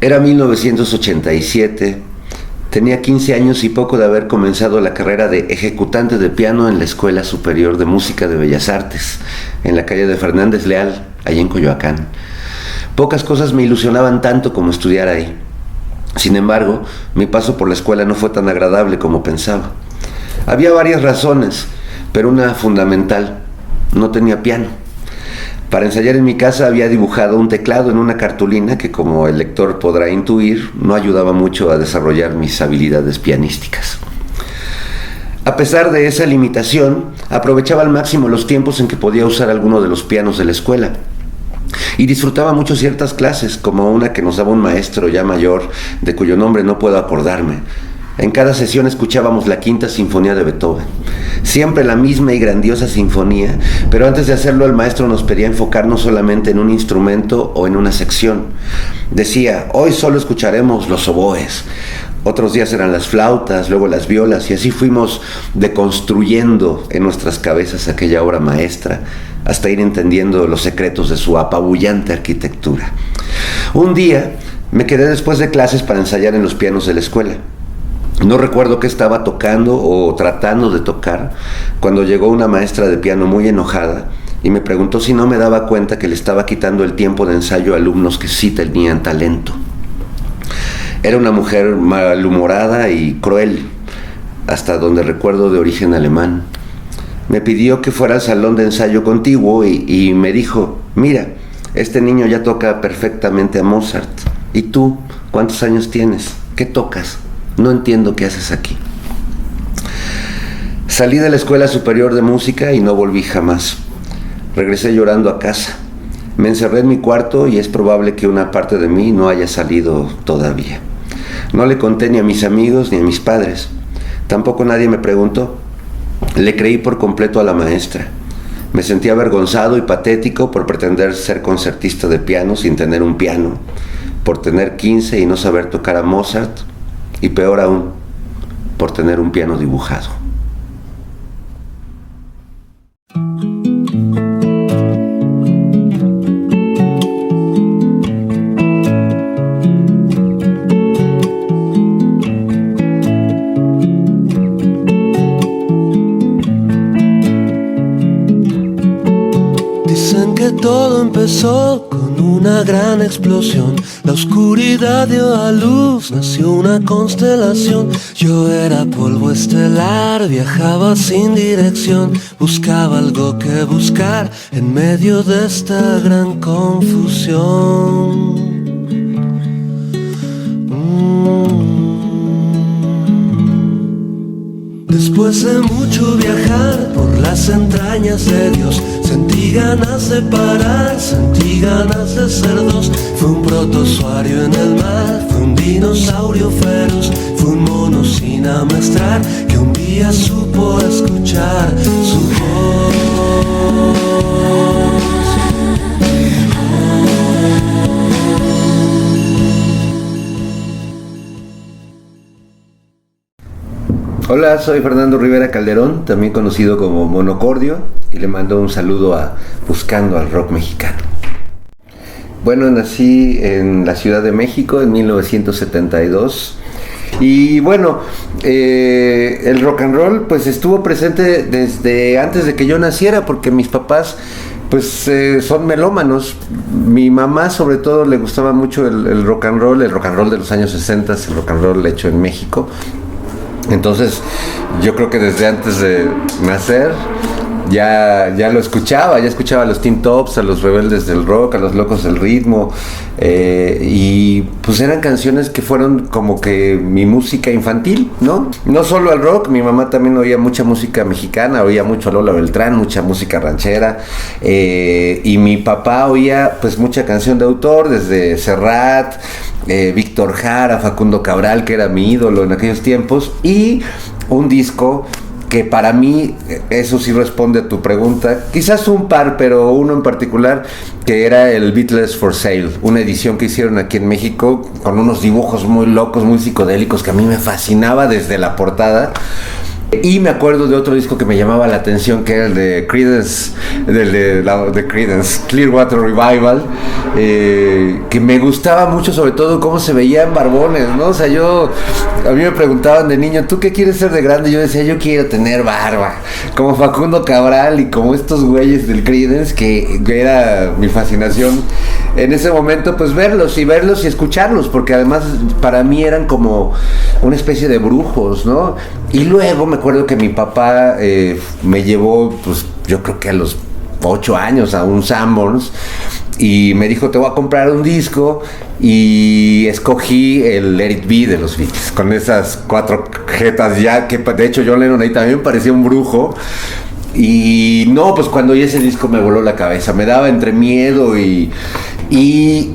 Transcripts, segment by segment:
Era 1987, tenía 15 años y poco de haber comenzado la carrera de ejecutante de piano en la Escuela Superior de Música de Bellas Artes, en la calle de Fernández Leal, allí en Coyoacán. Pocas cosas me ilusionaban tanto como estudiar ahí. Sin embargo, mi paso por la escuela no fue tan agradable como pensaba. Había varias razones, pero una fundamental: no tenía piano. Para ensayar en mi casa había dibujado un teclado en una cartulina que, como el lector podrá intuir, no ayudaba mucho a desarrollar mis habilidades pianísticas. A pesar de esa limitación, aprovechaba al máximo los tiempos en que podía usar alguno de los pianos de la escuela. Y disfrutaba mucho ciertas clases, como una que nos daba un maestro ya mayor, de cuyo nombre no puedo acordarme. En cada sesión escuchábamos la Quinta Sinfonía de Beethoven. Siempre la misma y grandiosa sinfonía, pero antes de hacerlo el maestro nos pedía enfocarnos solamente en un instrumento o en una sección. Decía: hoy solo escucharemos los oboes. Otros días eran las flautas, luego las violas, y así fuimos deconstruyendo en nuestras cabezas aquella obra maestra, hasta ir entendiendo los secretos de su apabullante arquitectura. Un día me quedé después de clases para ensayar en los pianos de la escuela. No recuerdo qué estaba tocando o tratando de tocar cuando llegó una maestra de piano muy enojada y me preguntó si no me daba cuenta que le estaba quitando el tiempo de ensayo a alumnos que sí tenían talento. Era una mujer malhumorada y cruel, hasta donde recuerdo, de origen alemán. Me pidió que fuera al salón de ensayo contiguo y me dijo: mira, este niño ya toca perfectamente a Mozart. ¿Y tú? ¿Cuántos años tienes? ¿Qué tocas? No entiendo qué haces aquí. Salí de la Escuela Superior de Música y no volví jamás. Regresé llorando a casa. Me encerré en mi cuarto y es probable que una parte de mí no haya salido todavía. No le conté ni a mis amigos ni a mis padres. Tampoco nadie me preguntó. Le creí por completo a la maestra. Me sentí avergonzado y patético por pretender ser concertista de piano sin tener un piano, por tener 15 y no saber tocar a Mozart, y peor aún, por tener un piano dibujado. Dicen que todo empezó con una gran explosión. La oscuridad dio a luz, nació una constelación. Yo era polvo estelar, viajaba sin dirección. Buscaba algo que buscar en medio de esta gran confusión. Después de mucho viajar por las entrañas de Dios, sentí ganas de parar, sentí ganas de ser dos. Fue un protozoario en el mar, fue un dinosaurio feroz, fue un mono sin amestrar que un día supo escuchar su voz. Hola, soy Fernando Rivera Calderón, también conocido como Monocordio, y le mando un saludo a Buscando al Rock Mexicano. Bueno, nací en la Ciudad de México en 1972 y bueno, el rock and roll pues estuvo presente desde antes de que yo naciera, porque mis papás pues son melómanos. Mi mamá sobre todo le gustaba mucho el rock and roll de los años 60, el rock and roll hecho en México. Entonces yo creo que desde antes de nacer ya lo escuchaba, ya escuchaba a los Teen Tops, a los Rebeldes del Rock, a los Locos del Ritmo, y pues eran canciones que fueron como que mi música infantil, ¿no? No solo el rock, mi mamá también oía mucha música mexicana, oía mucho a Lola Beltrán, mucha música ranchera, y mi papá oía pues mucha canción de autor, desde Serrat, Víctor Jara, Facundo Cabral, que era mi ídolo en aquellos tiempos, y un disco que para mí, eso sí responde a tu pregunta, quizás un par, pero uno en particular, que era el Beatles for Sale, una edición que hicieron aquí en México con unos dibujos muy locos, muy psicodélicos, que a mí me fascinaba desde la portada, Y me acuerdo de otro disco que me llamaba la atención, que era el de Creedence, de Creedence, Clearwater Revival, que me gustaba mucho, sobre todo cómo se veían barbones, ¿no? O sea, a mí me preguntaban de niño, ¿tú qué quieres ser de grande? Yo decía, yo quiero tener barba, como Facundo Cabral y como estos güeyes del Creedence, que era mi fascinación en ese momento, pues verlos y escucharlos, porque además para mí eran como una especie de brujos, ¿no? Y luego me acuerdo que mi papá me llevó, pues yo creo que a los 8 años a un Sanborns y me dijo, te voy a comprar un disco, y escogí el Let It Be de los Beatles, con esas 4 jetas ya, que de hecho John Lennon ahí también parecía un brujo. Y no, pues cuando oí ese disco me voló la cabeza, me daba entre miedo y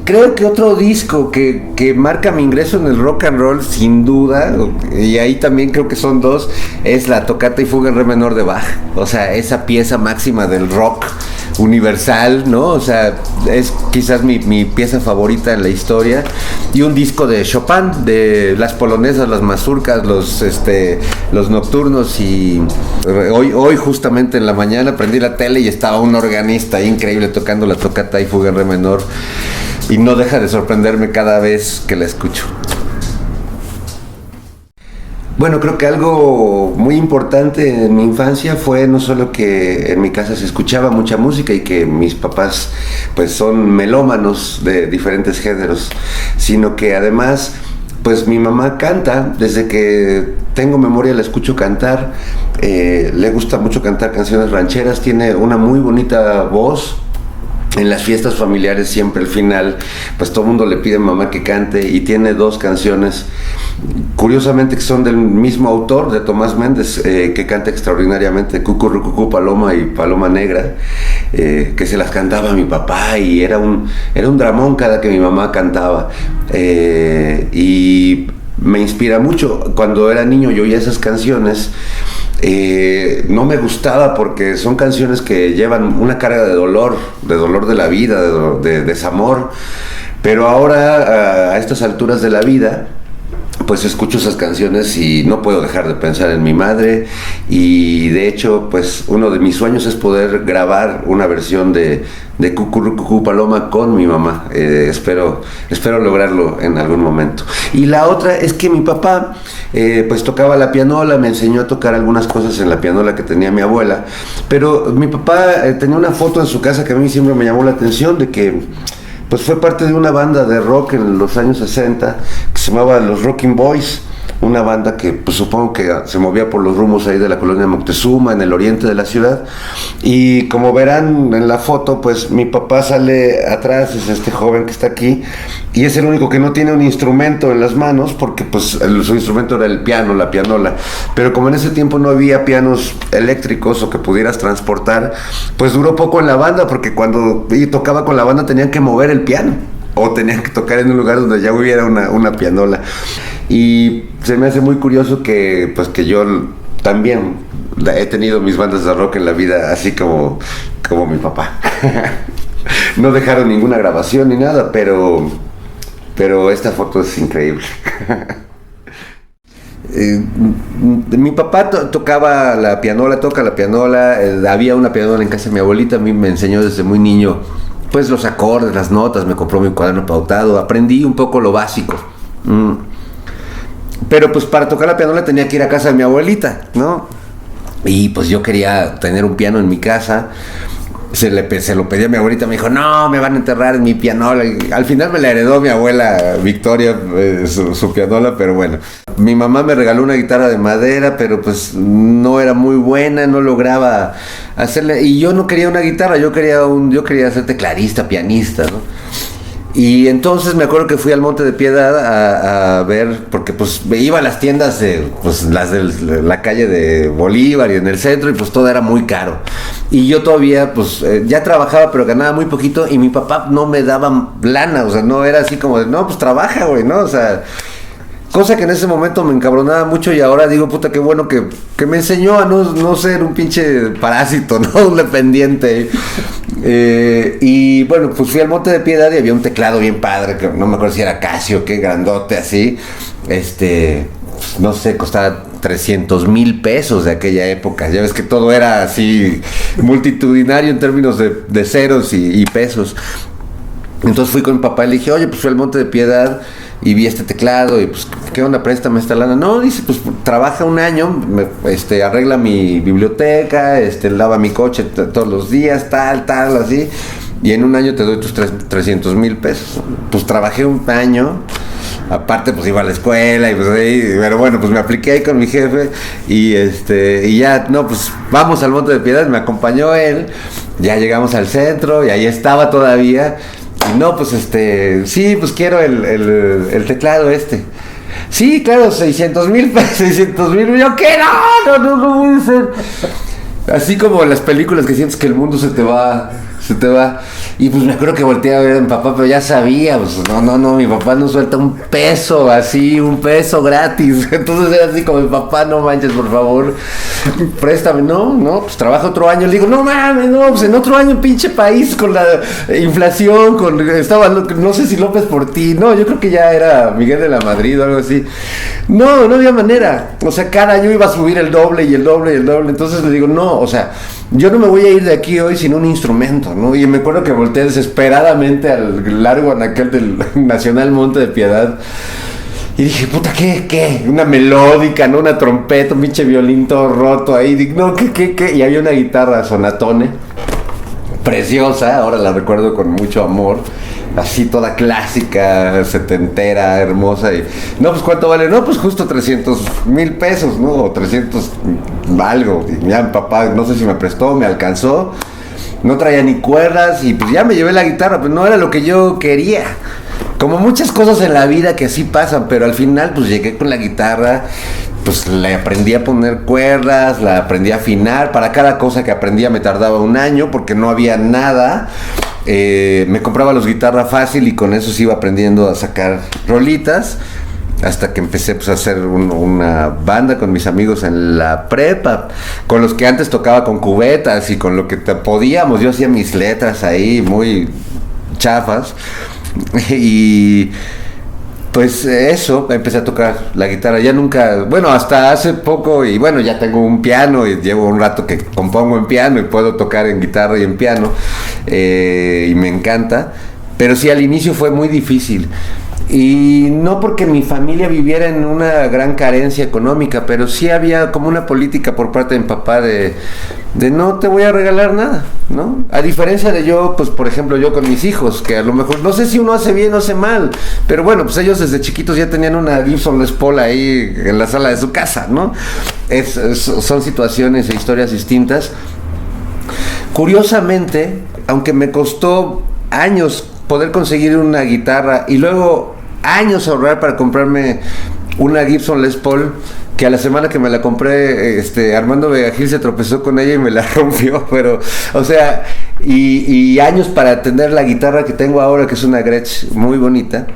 creo que otro disco que marca mi ingreso en el rock and roll, sin duda, y ahí también creo que son 2, es la Tocata y Fuga en Re menor de Bach. O sea, esa pieza máxima del rock universal, ¿no? O sea, es quizás mi pieza favorita en la historia. Y un disco de Chopin, de las polonesas, las mazurcas, los nocturnos. Y hoy justamente en la mañana prendí la tele y estaba un organista increíble tocando la Tocata y Fuga en Re menor, y no deja de sorprenderme cada vez que la escucho. Bueno, creo que algo muy importante en mi infancia fue no solo que en mi casa se escuchaba mucha música y que mis papás pues son melómanos de diferentes géneros, sino que además pues mi mamá canta. Desde que tengo memoria la escucho cantar. Le gusta mucho cantar canciones rancheras, tiene una muy bonita voz. En las fiestas familiares siempre al final pues todo el mundo le pide a mamá que cante, y tiene 2 canciones curiosamente que son del mismo autor, de Tomás Méndez, que canta extraordinariamente, Cucurrucucú Paloma y Paloma Negra, que se las cantaba a mi papá, y era un dramón cada que mi mamá cantaba, y me inspira mucho. Cuando era niño yo oía esas canciones. No me gustaba porque son canciones que llevan una carga de dolor de la vida, de desamor, pero ahora a estas alturas de la vida pues escucho esas canciones y no puedo dejar de pensar en mi madre, y de hecho pues uno de mis sueños es poder grabar una versión de Cucurrucucú Paloma con mi mamá. Espero lograrlo en algún momento. Y la otra es que mi papá pues tocaba la pianola, me enseñó a tocar algunas cosas en la pianola que tenía mi abuela, pero mi papá tenía una foto en su casa que a mí siempre me llamó la atención, de que pues fue parte de una banda de rock en los años 60 que se llamaba Los Rocking Boys, una banda que pues supongo que se movía por los rumbos ahí de la colonia Moctezuma, en el oriente de la ciudad. Y como verán en la foto, pues mi papá sale atrás, es este joven que está aquí, y es el único que no tiene un instrumento en las manos, porque pues su instrumento era el piano, la pianola. Pero como en ese tiempo no había pianos eléctricos o que pudieras transportar, pues duró poco en la banda, porque cuando tocaba con la banda tenían que mover el piano, o tenían que tocar en un lugar donde ya hubiera una pianola. Y se me hace muy curioso que yo también he tenido mis bandas de rock en la vida, así como mi papá. No dejaron ninguna grabación ni nada, pero esta foto es increíble. Mi papá tocaba la pianola, toca la pianola. Había una pianola en casa de mi abuelita. A mí me enseñó desde muy niño pues los acordes, las notas, me compró mi cuaderno pautado, aprendí un poco lo básico. Pero pues para tocar la pianola tenía que ir a casa de mi abuelita, ¿no? Y pues yo quería tener un piano en mi casa. Se lo pedí a mi abuelita, me dijo, no, me van a enterrar en mi pianola. Y al final me la heredó mi abuela Victoria, su pianola, pero bueno. Mi mamá me regaló una guitarra de madera, pero pues no era muy buena, no lograba hacerle. Y yo no quería una guitarra, yo quería ser tecladista, pianista, ¿no? Y entonces me acuerdo que fui al Monte de Piedad a ver, porque pues iba a las tiendas, pues las de la calle de Bolívar y en el centro, y pues todo era muy caro. Y yo todavía pues ya trabajaba, pero ganaba muy poquito, y mi papá no me daba lana, o sea, no era así como de, no, pues trabaja, güey, ¿no? O sea, cosa que en ese momento me encabronaba mucho, y ahora digo, puta, qué bueno que me enseñó a no ser un pinche parásito, ¿no? Un dependiente. Y bueno, pues fui al Monte de Piedad y había un teclado bien padre, que no me acuerdo si era Casio, qué grandote así, no sé, costaba 300,000 pesos de aquella época. Ya ves que todo era así multitudinario en términos de ceros y pesos. Entonces fui con mi papá y le dije, oye, pues fui al Monte de Piedad y vi este teclado y pues, ¿qué onda? Préstame esta lana. No, dice, pues trabaja un año, arregla mi biblioteca, lava mi coche todos los días, tal, así, y en un año te doy tus 300,000 pesos. Pues trabajé un año, aparte pues iba a la escuela y pues ahí, pero bueno, pues me apliqué ahí con mi jefe y ya, no, pues vamos al Monte de Piedad, me acompañó él, ya llegamos al centro y ahí estaba todavía. No, pues sí, pues quiero el teclado Sí, claro, 600,000 pesos, 600,000. Yo, ¿qué? No puede ser. Así como en las películas que sientes que el mundo se te va. Y pues me acuerdo que volteé a ver a mi papá, pero ya sabía, pues no, mi papá no suelta un peso, así, un peso gratis. Entonces era así como, mi papá, no manches, por favor, préstame. No, pues trabaja otro año. Le digo, no mames, no, pues en otro año, pinche país, con la inflación, estaba, no sé si López Portillo, no, yo creo que ya era Miguel de la Madrid o algo así. No había manera. O sea, cada año iba a subir el doble y el doble y el doble. Entonces le digo, no, o sea, yo no me voy a ir de aquí hoy sin un instrumento, ¿no? Y me acuerdo que volteé desesperadamente al largo anaquel del Nacional Monte de Piedad y dije, puta, ¿qué? Una melódica, ¿no? Una trompeta, un pinche violín todo roto ahí. Digo, no, ¿qué? Y había una guitarra sonatone, preciosa, ahora la recuerdo con mucho amor, así toda clásica, setentera, hermosa. Y no, pues ¿cuánto vale? No, pues justo 300,000 pesos, ¿no? O 300 algo. Y ya mi papá, no sé si me prestó, me alcanzó. No traía ni cuerdas y pues ya me llevé la guitarra, pues no era lo que yo quería. Como muchas cosas en la vida que así pasan, pero al final pues llegué con la guitarra, pues le aprendí a poner cuerdas, la aprendí a afinar. Para cada cosa que aprendía me tardaba un año porque no había nada. Me compraba los guitarras fácil y con eso se iba aprendiendo a sacar rolitas. Hasta que empecé pues, a hacer una banda con mis amigos en la prepa, con los que antes tocaba con cubetas y con lo que podíamos. Yo hacía mis letras ahí muy chafas y pues eso, empecé a tocar la guitarra. Ya nunca, bueno, hasta hace poco, y bueno, ya tengo un piano y llevo un rato que compongo en piano y puedo tocar en guitarra y en piano, y me encanta. Pero sí, al inicio fue muy difícil. Y no porque mi familia viviera en una gran carencia económica, pero sí había como una política por parte de mi papá de no te voy a regalar nada, ¿no? A diferencia de yo, pues por ejemplo, yo con mis hijos, que a lo mejor, no sé si uno hace bien o hace mal, pero bueno, pues ellos desde chiquitos ya tenían una Gibson Les Paul ahí en la sala de su casa, ¿no? Son situaciones e historias distintas. Curiosamente, aunque me costó años poder conseguir una guitarra y luego años ahorrar para comprarme una Gibson Les Paul, que a la semana que me la compré, Armando Vegagil se tropezó con ella y me la rompió, pero, o sea, y años para tener la guitarra que tengo ahora, que es una Gretsch muy bonita,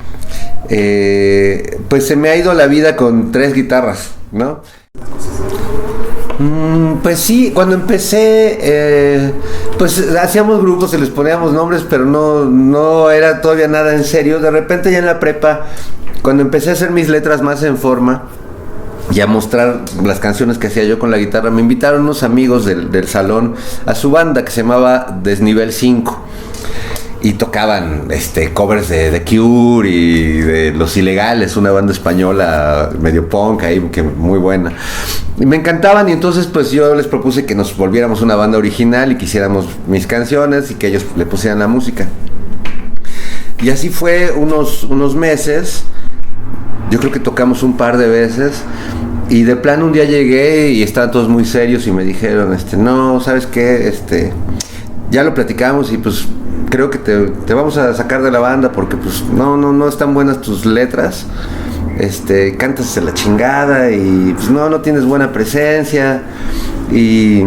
pues se me ha ido la vida con 3 guitarras, ¿no? Pues sí, cuando empecé, pues hacíamos grupos y les poníamos nombres, pero no era todavía nada en serio. De repente ya en la prepa, cuando empecé a hacer mis letras más en forma y a mostrar las canciones que hacía yo con la guitarra, me invitaron unos amigos del salón a su banda que se llamaba Desnivel 5. Y tocaban covers de The Cure y de Los Ilegales, una banda española medio punk ahí, que muy buena. Y me encantaban, y entonces pues yo les propuse que nos volviéramos una banda original y que hiciéramos mis canciones y que ellos le pusieran la música. Y así fue unos meses. Yo creo que tocamos un par de veces. Y de plano un día llegué y estaban todos muy serios y me dijeron, no, ¿sabes qué? Ya lo platicamos y pues creo que te vamos a sacar de la banda porque pues no están buenas tus letras, cantas de la chingada y pues no tienes buena presencia y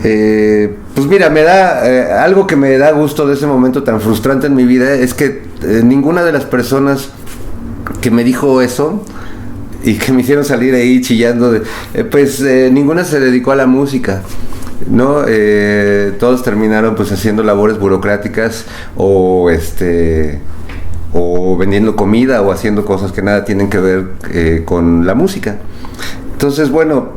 pues mira, me da algo que me da gusto de ese momento tan frustrante en mi vida es que ninguna de las personas que me dijo eso y que me hicieron salir ahí chillando, ninguna se dedicó a la música, ¿no? Todos terminaron pues haciendo labores burocráticas o vendiendo comida o haciendo cosas que nada tienen que ver con la música. Entonces, bueno,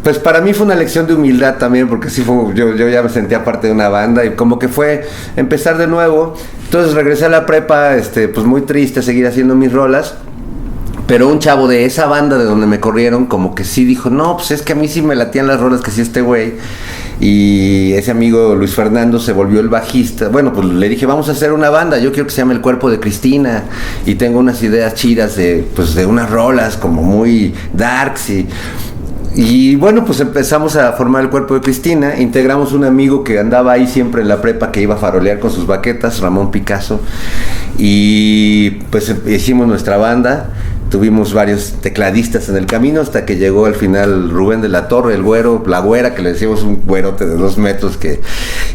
pues para mí fue una lección de humildad también, porque sí fue, yo ya me sentía parte de una banda y como que fue empezar de nuevo. Entonces regresé a la prepa, pues muy triste, seguir haciendo mis rolas. Pero un chavo de esa banda de donde me corrieron, como que sí dijo, no, pues es que a mí sí me latían las rolas que sí este güey. Y ese amigo Luis Fernando se volvió el bajista. Bueno, pues le dije, vamos a hacer una banda, yo quiero que se llame El Cuerpo de Cristina. Y tengo unas ideas chidas de unas rolas como muy darks y bueno, pues empezamos a formar El Cuerpo de Cristina. Integramos un amigo que andaba ahí siempre en la prepa, que iba a farolear con sus baquetas, Ramón Picasso. Y pues hicimos nuestra banda. Tuvimos varios tecladistas en el camino hasta que llegó al final Rubén de la Torre, el güero, la güera, que le decíamos un güerote de 2 metros.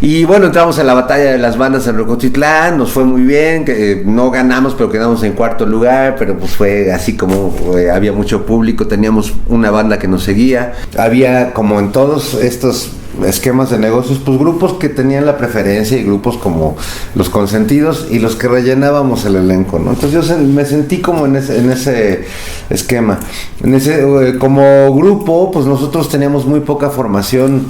Y bueno, entramos a la batalla de las bandas en Rocotitlán, nos fue muy bien, que no ganamos, pero quedamos en 4º lugar, pero pues fue así como había mucho público, teníamos una banda que nos seguía. Había, como en todos estos esquemas de negocios, pues grupos que tenían la preferencia y grupos como los consentidos y los que rellenábamos el elenco, ¿no? Entonces yo me sentí como en ese esquema. Como grupo, pues nosotros teníamos muy poca formación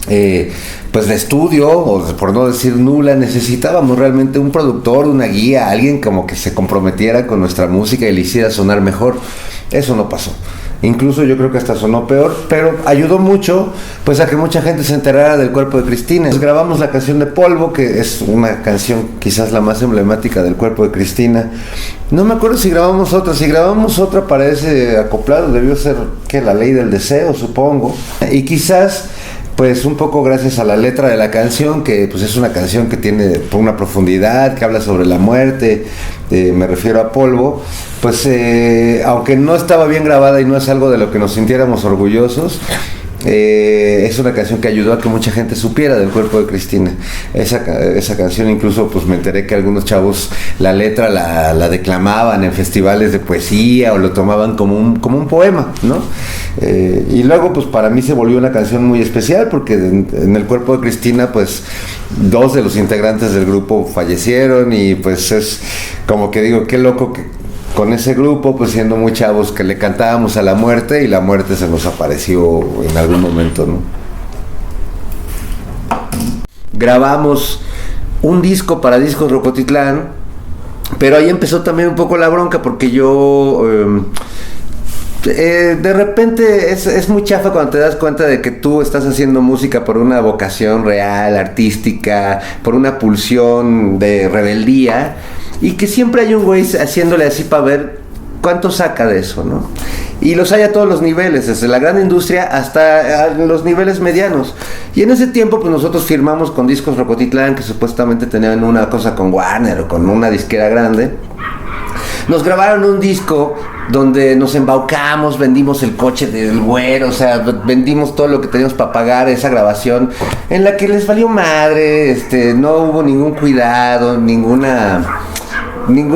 pues de estudio, o por no decir nula. Necesitábamos realmente un productor, una guía, alguien como que se comprometiera con nuestra música y le hiciera sonar mejor. Eso no pasó. Incluso yo creo que hasta sonó peor, pero ayudó mucho pues a que mucha gente se enterara del Cuerpo de Cristina. Pues grabamos la canción de Polvo, que es una canción quizás la más emblemática del Cuerpo de Cristina. No me acuerdo si grabamos otra para ese acoplado, debió ser que La Ley del Deseo, supongo. Y quizás pues un poco gracias a la letra de la canción, que pues es una canción que tiene una profundidad, que habla sobre la muerte, me refiero a Polvo, pues aunque no estaba bien grabada y no es algo de lo que nos sintiéramos orgullosos, es una canción que ayudó a que mucha gente supiera del Cuerpo de Cristina. Esa canción, incluso pues me enteré que algunos chavos la letra la declamaban en festivales de poesía o lo tomaban como un poema, ¿no? Y luego pues para mí se volvió una canción muy especial porque en El Cuerpo de Cristina pues 2 de los integrantes del grupo fallecieron y pues es como que digo, qué loco que con ese grupo, pues siendo muy chavos, que le cantábamos a la muerte y la muerte se nos apareció en algún momento, ¿no? Grabamos un disco para Discos Rocotitlán, pero ahí empezó también un poco la bronca porque yo de repente es muy chafa cuando te das cuenta de que tú estás haciendo música por una vocación real, artística, por una pulsión de rebeldía, y que siempre hay un güey haciéndole así para ver cuánto saca de eso, ¿no? Y los hay a todos los niveles, desde la gran industria hasta los niveles medianos. Y en ese tiempo pues nosotros firmamos con Discos Rocotitlán, que supuestamente tenían una cosa con Warner o con una disquera grande. Nos grabaron un disco donde nos embaucamos, vendimos el coche del güero, o sea, vendimos todo lo que teníamos para pagar esa grabación, en la que les valió madre, no hubo ningún cuidado, ningún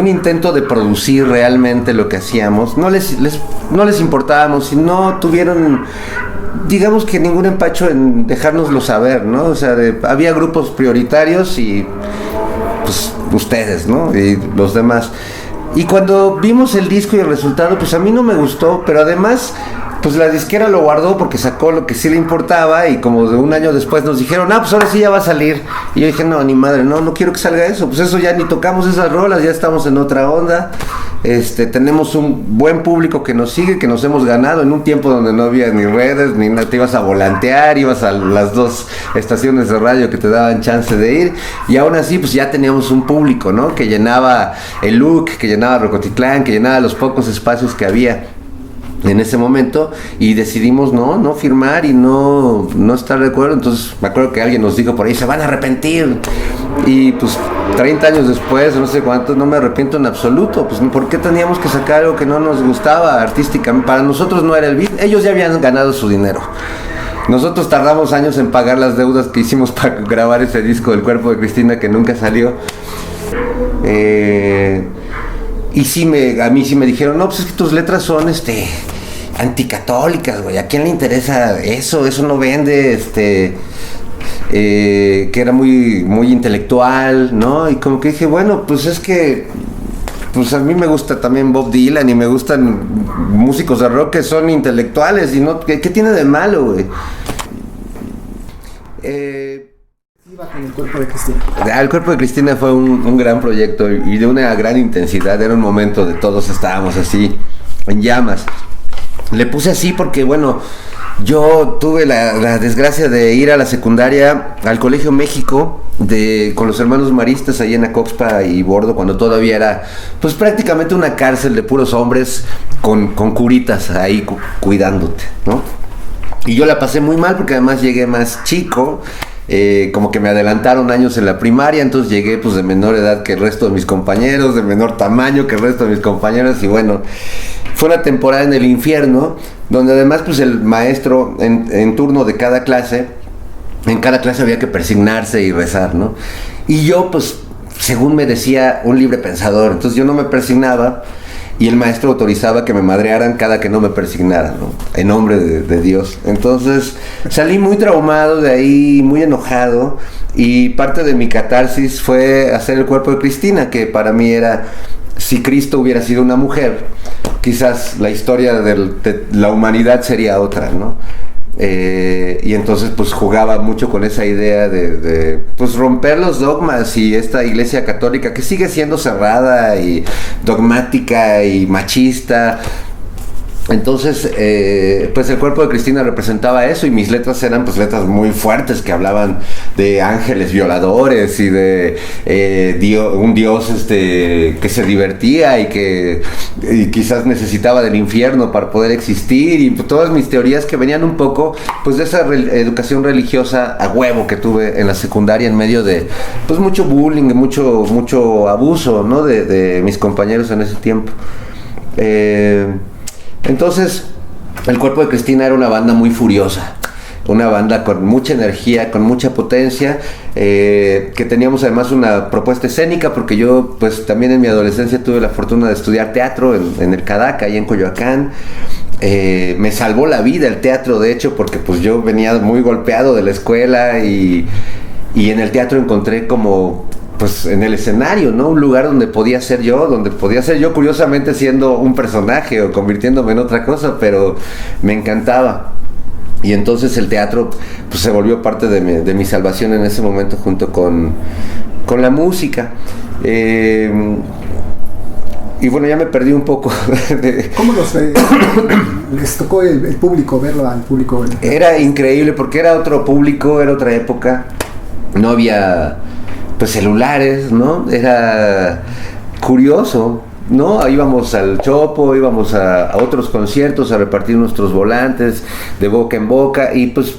intento de producir realmente lo que hacíamos. No les importábamos y no tuvieron, digamos que ningún empacho en dejárnoslo saber, ¿no? O sea, había grupos prioritarios y pues ustedes, ¿no? Y los demás. Y cuando vimos el disco y el resultado, pues a mí no me gustó, pero además pues la disquera lo guardó porque sacó lo que sí le importaba, y como de un año después nos dijeron, pues ahora sí ya va a salir. Y yo dije, no, ni madre, no quiero que salga eso. Pues eso ya ni tocamos esas rolas, ya estamos en otra onda. Tenemos un buen público que nos sigue, que nos hemos ganado en un tiempo donde no había ni redes, ni nada, te ibas a volantear, ibas a las 2 estaciones de radio que te daban chance de ir, y aún así pues ya teníamos un público, ¿no? Que llenaba el Look, que llenaba Rocotitlán, que llenaba los pocos espacios que había en ese momento, y decidimos no firmar y no estar de acuerdo. Entonces me acuerdo que alguien nos dijo por ahí, se van a arrepentir, y pues 30 años después, no sé cuántos, no me arrepiento en absoluto. Pues ¿por qué teníamos que sacar algo que no nos gustaba artísticamente? Para nosotros no era el beat, ellos ya habían ganado su dinero. Nosotros tardamos años en pagar las deudas que hicimos para grabar ese disco del Cuerpo de Cristina, que nunca salió. Y a mí sí me dijeron, no, pues es que tus letras son anticatólicas, güey, ¿a quién le interesa eso? Eso no vende, que era muy, muy intelectual, ¿no? Y como que dije, bueno, pues es que pues a mí me gusta también Bob Dylan y me gustan músicos de rock que son intelectuales y no, ¿qué tiene de malo, güey? Iba con el cuerpo de Cristina. El cuerpo de Cristina fue un gran proyecto y de una gran intensidad. Era un momento de todos estábamos así en llamas. Le puse así porque, bueno, yo tuve la desgracia de ir a la secundaria al Colegio México con los hermanos maristas ahí en Acoxpa y Bordo, cuando todavía era pues prácticamente una cárcel de puros hombres con curitas ahí cuidándote, ¿no? Y yo la pasé muy mal porque además llegué más chico. Como que me adelantaron años en la primaria, entonces llegué pues de menor edad que el resto de mis compañeros, de menor tamaño que el resto de mis compañeros, y bueno, fue una temporada en el infierno, donde además pues el maestro en turno de cada clase, en cada clase había que persignarse y rezar, ¿no? Y yo pues, según me decía un libre pensador, entonces yo no me persignaba, y el maestro autorizaba que me madrearan cada que no me persignaran, ¿no? En nombre de Dios. Entonces salí muy traumado de ahí, muy enojado, y parte de mi catarsis fue hacer el cuerpo de Cristina, que para mí era, si Cristo hubiera sido una mujer, quizás la historia de la humanidad sería otra, ¿no? Y entonces pues jugaba mucho con esa idea de pues romper los dogmas y esta iglesia católica que sigue siendo cerrada y dogmática y machista. Entonces pues el cuerpo de Cristina representaba eso, y mis letras eran pues letras muy fuertes que hablaban de ángeles violadores y de un Dios que se divertía y quizás necesitaba del infierno para poder existir, y pues, todas mis teorías que venían un poco pues de esa educación religiosa a huevo que tuve en la secundaria en medio de pues mucho bullying, mucho abuso, ¿no? de mis compañeros en ese tiempo. Entonces, el cuerpo de Cristina era una banda muy furiosa, una banda con mucha energía, con mucha potencia, que teníamos además una propuesta escénica, porque yo pues también en mi adolescencia tuve la fortuna de estudiar teatro en el Cadaca, ahí en Coyoacán. Me salvó la vida el teatro, de hecho, porque pues yo venía muy golpeado de la escuela y en el teatro encontré como pues en el escenario, ¿no? Un lugar donde podía ser yo curiosamente siendo un personaje o convirtiéndome en otra cosa, pero me encantaba. Y entonces el teatro pues se volvió parte de mi salvación en ese momento, junto con la música. Y bueno, ya me perdí un poco. ¿Cómo les tocó el público, verlo al público? Era increíble porque era otro público, era otra época. No había pues celulares, ¿no? Era curioso, ¿no? Íbamos al Chopo, íbamos a otros conciertos a repartir nuestros volantes de boca en boca, y pues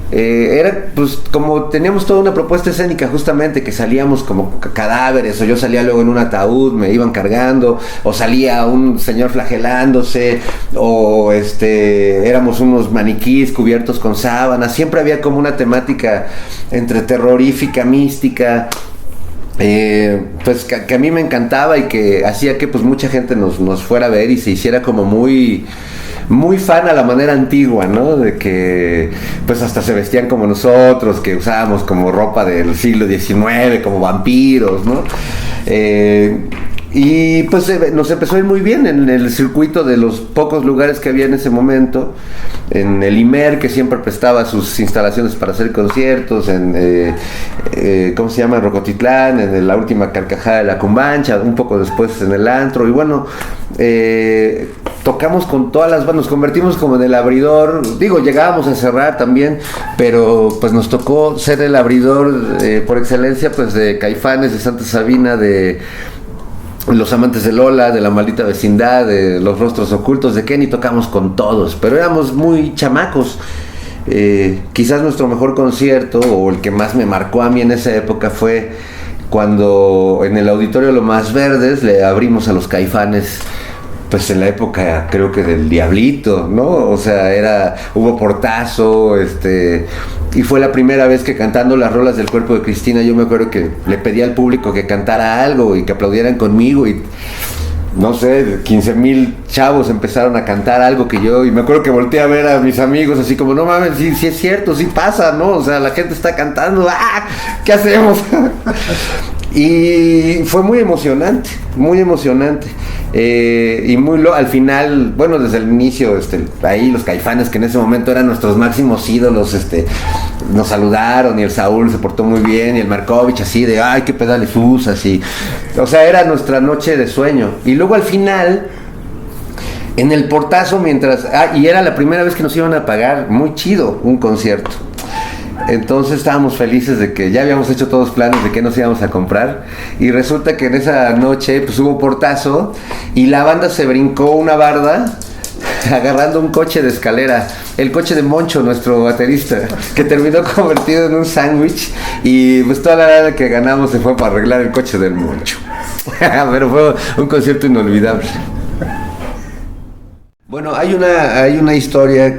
era pues como teníamos toda una propuesta escénica, justamente, que salíamos como cadáveres, o yo salía luego en un ataúd, me iban cargando, o salía un señor flagelándose, o éramos unos maniquís cubiertos con sábanas. Siempre había como una temática entre terrorífica, mística, pues que a mí me encantaba, y que hacía que pues mucha gente nos fuera a ver y se hiciera como muy fan a la manera antigua, ¿no? De que pues hasta se vestían como nosotros, que usábamos como ropa del siglo XIX, como vampiros, ¿no? Y pues nos empezó a ir muy bien en el circuito de los pocos lugares que había en ese momento, en el IMER, que siempre prestaba sus instalaciones para hacer conciertos, en ¿cómo se llama? Rocotitlán, en la última Carcajada de la Cumbancha, un poco después en el Antro, y bueno, tocamos con todas las bandas, nos convertimos como en el abridor, llegábamos a cerrar también, pero pues nos tocó ser el abridor por excelencia, pues de Caifanes, de Santa Sabina, de Los Amantes de Lola, de La Maldita Vecindad, de Los Rostros Ocultos, de Kenny. Tocamos con todos, pero éramos muy chamacos. Quizás nuestro mejor concierto, o el que más me marcó a mí en esa época, fue cuando en el Auditorio Lomas Verdes le abrimos a los Caifanes, pues en la época creo que del Diablito, ¿no? O sea, hubo portazo, y fue la primera vez que, cantando las rolas del cuerpo de Cristina, yo me acuerdo que le pedí al público que cantara algo y que aplaudieran conmigo, y no sé, 15,000 chavos empezaron a cantar algo y me acuerdo que volteé a ver a mis amigos así como, no mames, sí es cierto, sí pasa, ¿no? O sea, la gente está cantando, ¡ah! ¿Qué hacemos? Y fue muy emocionante, muy emocionante. Al final, bueno, desde el inicio, ahí los Caifanes, que en ese momento eran nuestros máximos ídolos, nos saludaron, y el Saúl se portó muy bien, y el Markovich así de, ay, qué pedales usas, y, o sea, era nuestra noche de sueño. Y luego al final, en el portazo, y era la primera vez que nos iban a pagar, muy chido, un concierto. Entonces estábamos felices de que ya habíamos hecho todos planes de qué nos íbamos a comprar, y resulta que en esa noche pues hubo portazo y la banda se brincó una barda agarrando un coche de escalera, el coche de Moncho, nuestro baterista, que terminó convertido en un sándwich, y pues toda la lana que ganamos se fue para arreglar el coche del Moncho. Pero fue un concierto inolvidable. Bueno, hay una historia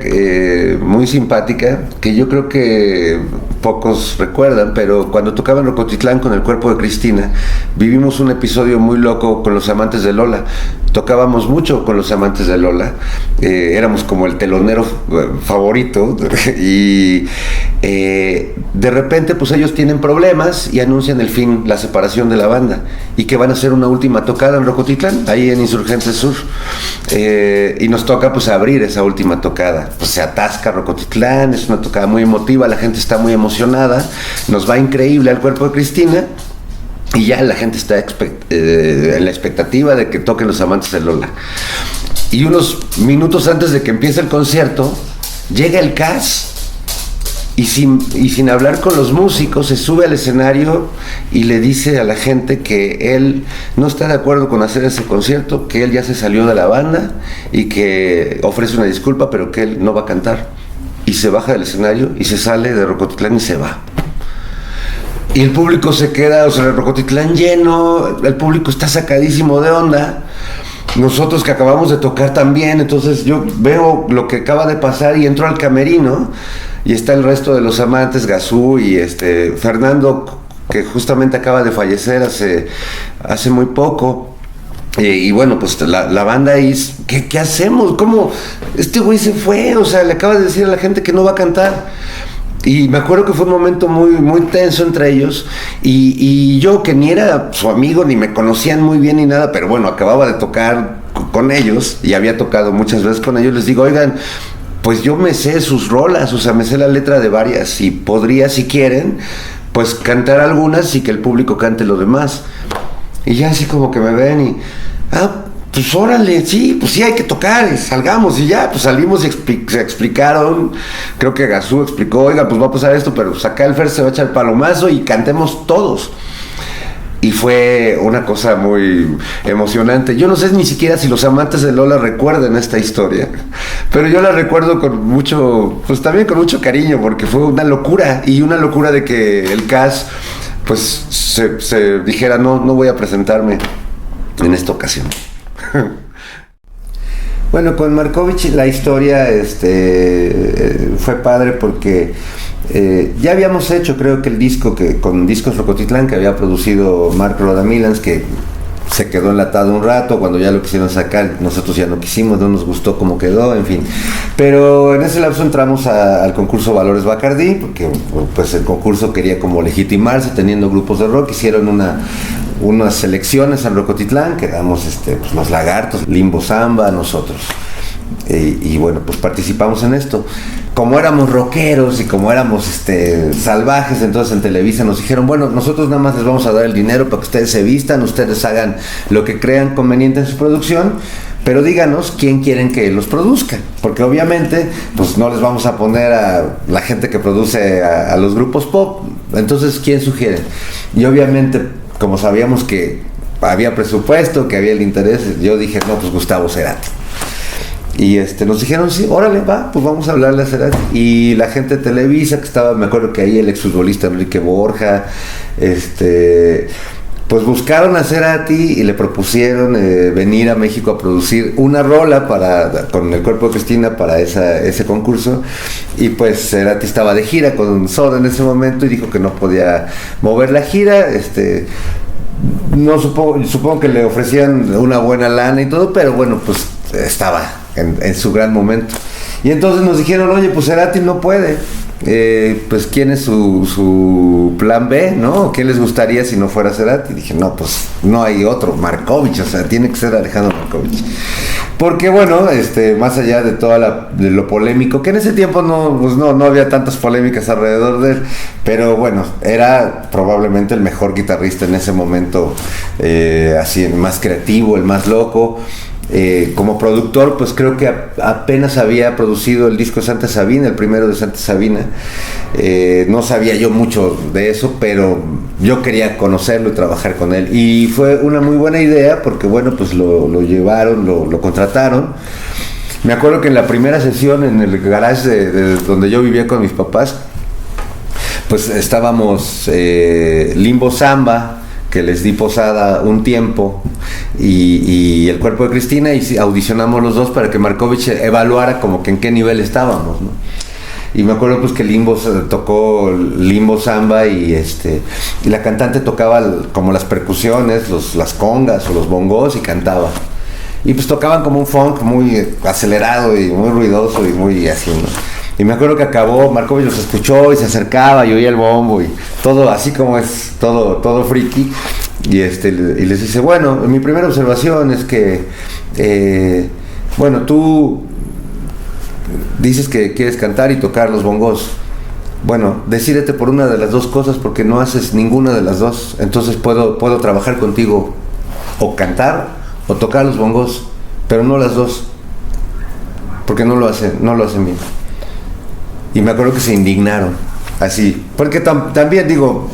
muy simpática que yo creo que pocos recuerdan, pero cuando tocaba en Rocotitlán con el Cuerpo de Cristina, vivimos un episodio muy loco con los Amantes de Lola. Tocábamos mucho con los Amantes de Lola, éramos como el telonero favorito, y de repente pues ellos tienen problemas y anuncian el fin, la separación de la banda, y que van a hacer una última tocada en Rocotitlán, ahí en Insurgentes Sur, y nos toca pues abrir esa última tocada. Pues se atasca Rocotitlán, es una tocada muy emotiva, la gente está muy emocionada, nos va increíble al Cuerpo de Cristina, y ya la gente está en la expectativa de que toquen los Amantes de Lola. Y unos minutos antes de que empiece el concierto, llega el CAS, y sin hablar con los músicos, se sube al escenario y le dice a la gente que él no está de acuerdo con hacer ese concierto, que él ya se salió de la banda y que ofrece una disculpa, pero que él no va a cantar. Y se baja del escenario y se sale de Rocotitlán y se va. Y el público se queda, o sea, el Rocotitlán lleno, el público está sacadísimo de onda. Nosotros que acabamos de tocar también, entonces yo veo lo que acaba de pasar y entro al camerino y está el resto de los Amantes, Gazú y Fernando, que justamente acaba de fallecer hace muy poco. Y bueno, pues la banda ahí, ¿qué hacemos? ¿Cómo? Este güey se fue, o sea, le acaba de decir a la gente que no va a cantar. Y me acuerdo que fue un momento muy, muy tenso entre ellos, y yo, que ni era su amigo, ni me conocían muy bien ni nada, pero bueno, acababa de tocar con ellos y había tocado muchas veces con ellos, les digo, oigan, pues yo me sé sus rolas, o sea, me sé la letra de varias, y podría, si quieren, pues cantar algunas y que el público cante lo demás. Y ya así como que me ven y, pues órale, sí, pues sí hay que tocar, salgamos, y ya, pues salimos y se explicaron, creo que Gazú explicó, oiga, pues va a pasar esto, pero pues acá el Fer se va a echar palomazo y cantemos todos. Y fue una cosa muy emocionante. Yo no sé ni siquiera si los Amantes de Lola recuerdan esta historia, pero yo la recuerdo con mucho, pues también con mucho cariño, porque fue una locura, y una locura de que el CAS, pues se dijera, no voy a presentarme en esta ocasión. Bueno, con Markovich la historia fue padre porque ya habíamos hecho, creo que el disco con Discos Rocotitlán, que había producido Mark Rodamilans, que se quedó enlatado un rato. Cuando ya lo quisieron sacar, nosotros ya no quisimos, no nos gustó cómo quedó, en fin. Pero en ese lapso entramos al concurso Valores Bacardí, porque pues el concurso quería como legitimarse teniendo grupos de rock. Hicieron unas selecciones en Rocotitlán, quedamos pues los Lagartos, Limbo Samba, nosotros. Y bueno, pues participamos en esto. Como éramos rockeros y como éramos salvajes, entonces en Televisa nos dijeron, bueno, nosotros nada más les vamos a dar el dinero para que ustedes se vistan, ustedes hagan lo que crean conveniente en su producción, pero díganos quién quieren que los produzca, porque obviamente pues no les vamos a poner a la gente que produce a los grupos pop. Entonces, ¿quién sugieren? Y obviamente, como sabíamos que había presupuesto, que había el interés, yo dije, no, pues Gustavo Cerati. Y nos dijeron, sí, órale, va, pues vamos a hablarle a Cerati. Y la gente de Televisa, que estaba, me acuerdo que ahí el exfutbolista Enrique Borja, pues buscaron a Cerati y le propusieron venir a México a producir una rola con el Cuerpo de Cristina para ese concurso. Y pues Cerati estaba de gira con Soda en ese momento y dijo que no podía mover la gira. No supongo que le ofrecían una buena lana y todo, pero bueno, pues estaba en su gran momento. Y entonces nos dijeron, oye, pues Cerati no puede. pues quién es su plan B, ¿no? ¿Qué les gustaría si no fuera Cerati? Y dije, no, pues no hay otro, Markovich, o sea, tiene que ser Alejandro Markovich. Porque bueno, más allá de de lo polémico, que en ese tiempo no había tantas polémicas alrededor de él, pero bueno, era probablemente el mejor guitarrista en ese momento, así, el más creativo, el más loco. Como productor, pues creo que apenas había producido el disco Santa Sabina, el primero de Santa Sabina. No sabía yo mucho de eso, pero yo quería conocerlo y trabajar con él. Y fue una muy buena idea porque, bueno, pues lo llevaron, lo contrataron. Me acuerdo que en la primera sesión en el garage de donde yo vivía con mis papás, pues estábamos Limbo Samba, que les di posada un tiempo, y el Cuerpo de Cristina, y audicionamos los dos para que Markovich evaluara como que en qué nivel estábamos, ¿no? Y me acuerdo pues que tocó Limbo Samba y la cantante tocaba como las percusiones, las congas o los bongos, y cantaba. Y pues tocaban como un funk muy acelerado y muy ruidoso y muy así, ¿no? Y me acuerdo que acabó, Markovich los escuchó y se acercaba y oía el bombo y todo así como es, todo friki. Y les dice, bueno, mi primera observación es que, bueno, tú dices que quieres cantar y tocar los bongos. Bueno, decídete por una de las dos cosas porque no haces ninguna de las dos. Entonces puedo trabajar contigo o cantar o tocar los bongos, pero no las dos, porque no lo hacen bien. Y me acuerdo que se indignaron, así, porque también digo,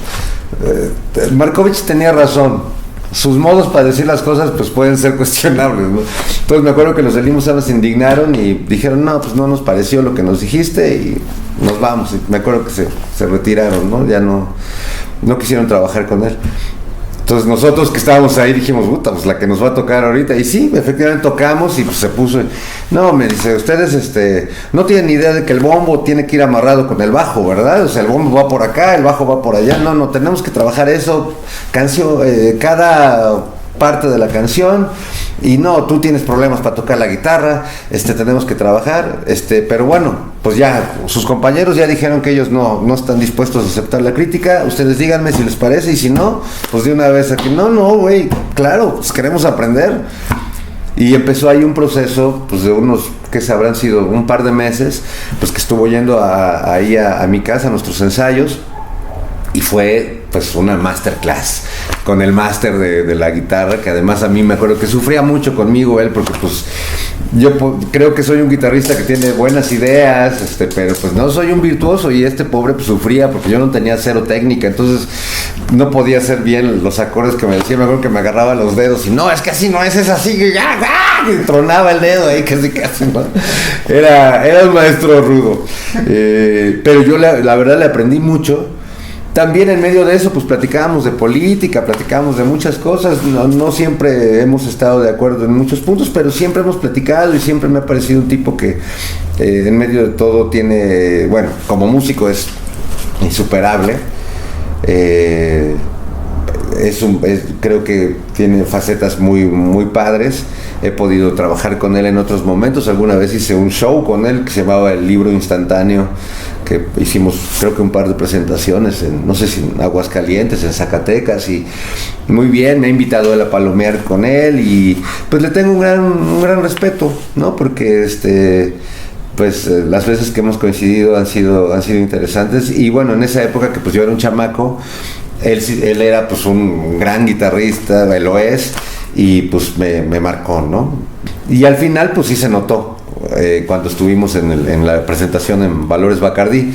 Markovich tenía razón, sus modos para decir las cosas pues pueden ser cuestionables, ¿no? Entonces me acuerdo que los de Limbo Samba se indignaron y dijeron, no, pues no nos pareció lo que nos dijiste y nos vamos. Y me acuerdo que se retiraron, ¿no? Ya no quisieron trabajar con él. Entonces nosotros que estábamos ahí dijimos, puta, pues la que nos va a tocar ahorita. Y sí, efectivamente tocamos y pues se puso. No, me dice, ustedes no tienen ni idea de que el bombo tiene que ir amarrado con el bajo, ¿verdad? O sea, el bombo va por acá, el bajo va por allá. No, tenemos que trabajar eso, cada parte de la canción. Y no, tú tienes problemas para tocar la guitarra, tenemos que trabajar, pero bueno, pues ya, sus compañeros ya dijeron que ellos no están dispuestos a aceptar la crítica, ustedes díganme si les parece, y si no, pues de una vez aquí, no, güey, claro, pues queremos aprender. Y empezó ahí un proceso, pues de unos, que se habrán sido un par de meses, pues que estuvo yendo ahí a mi casa, a nuestros ensayos, y fue pues una masterclass con el máster de la guitarra, que además a mí me acuerdo que sufría mucho conmigo él, porque pues yo creo que soy un guitarrista que tiene buenas ideas, pero pues no soy un virtuoso, y pobre pues sufría porque yo no tenía cero técnica, entonces no podía hacer bien los acordes que me decía. Me acuerdo que me agarraba los dedos y no, es que así no es así, y tronaba el dedo ahí casi, ¿no? Era un maestro rudo, pero yo la verdad le aprendí mucho. También en medio de eso pues platicábamos de política, platicábamos de muchas cosas, no siempre hemos estado de acuerdo en muchos puntos, pero siempre hemos platicado, y siempre me ha parecido un tipo que en medio de todo tiene, bueno, como músico es insuperable, creo que tiene facetas muy, muy padres. He podido trabajar con él en otros momentos. Alguna vez hice un show con él que se llamaba El Libro Instantáneo, que hicimos creo que un par de presentaciones no sé si en Aguascalientes, en Zacatecas, y muy bien, me ha invitado él a palomear con él, y pues le tengo un gran respeto, ¿no? Porque pues las veces que hemos coincidido han sido interesantes. Y bueno, en esa época que pues yo era un chamaco, él era pues un gran guitarrista, él lo es, y pues me marcó, ¿no? Y al final pues sí se notó cuando estuvimos en la presentación en Valores Bacardí,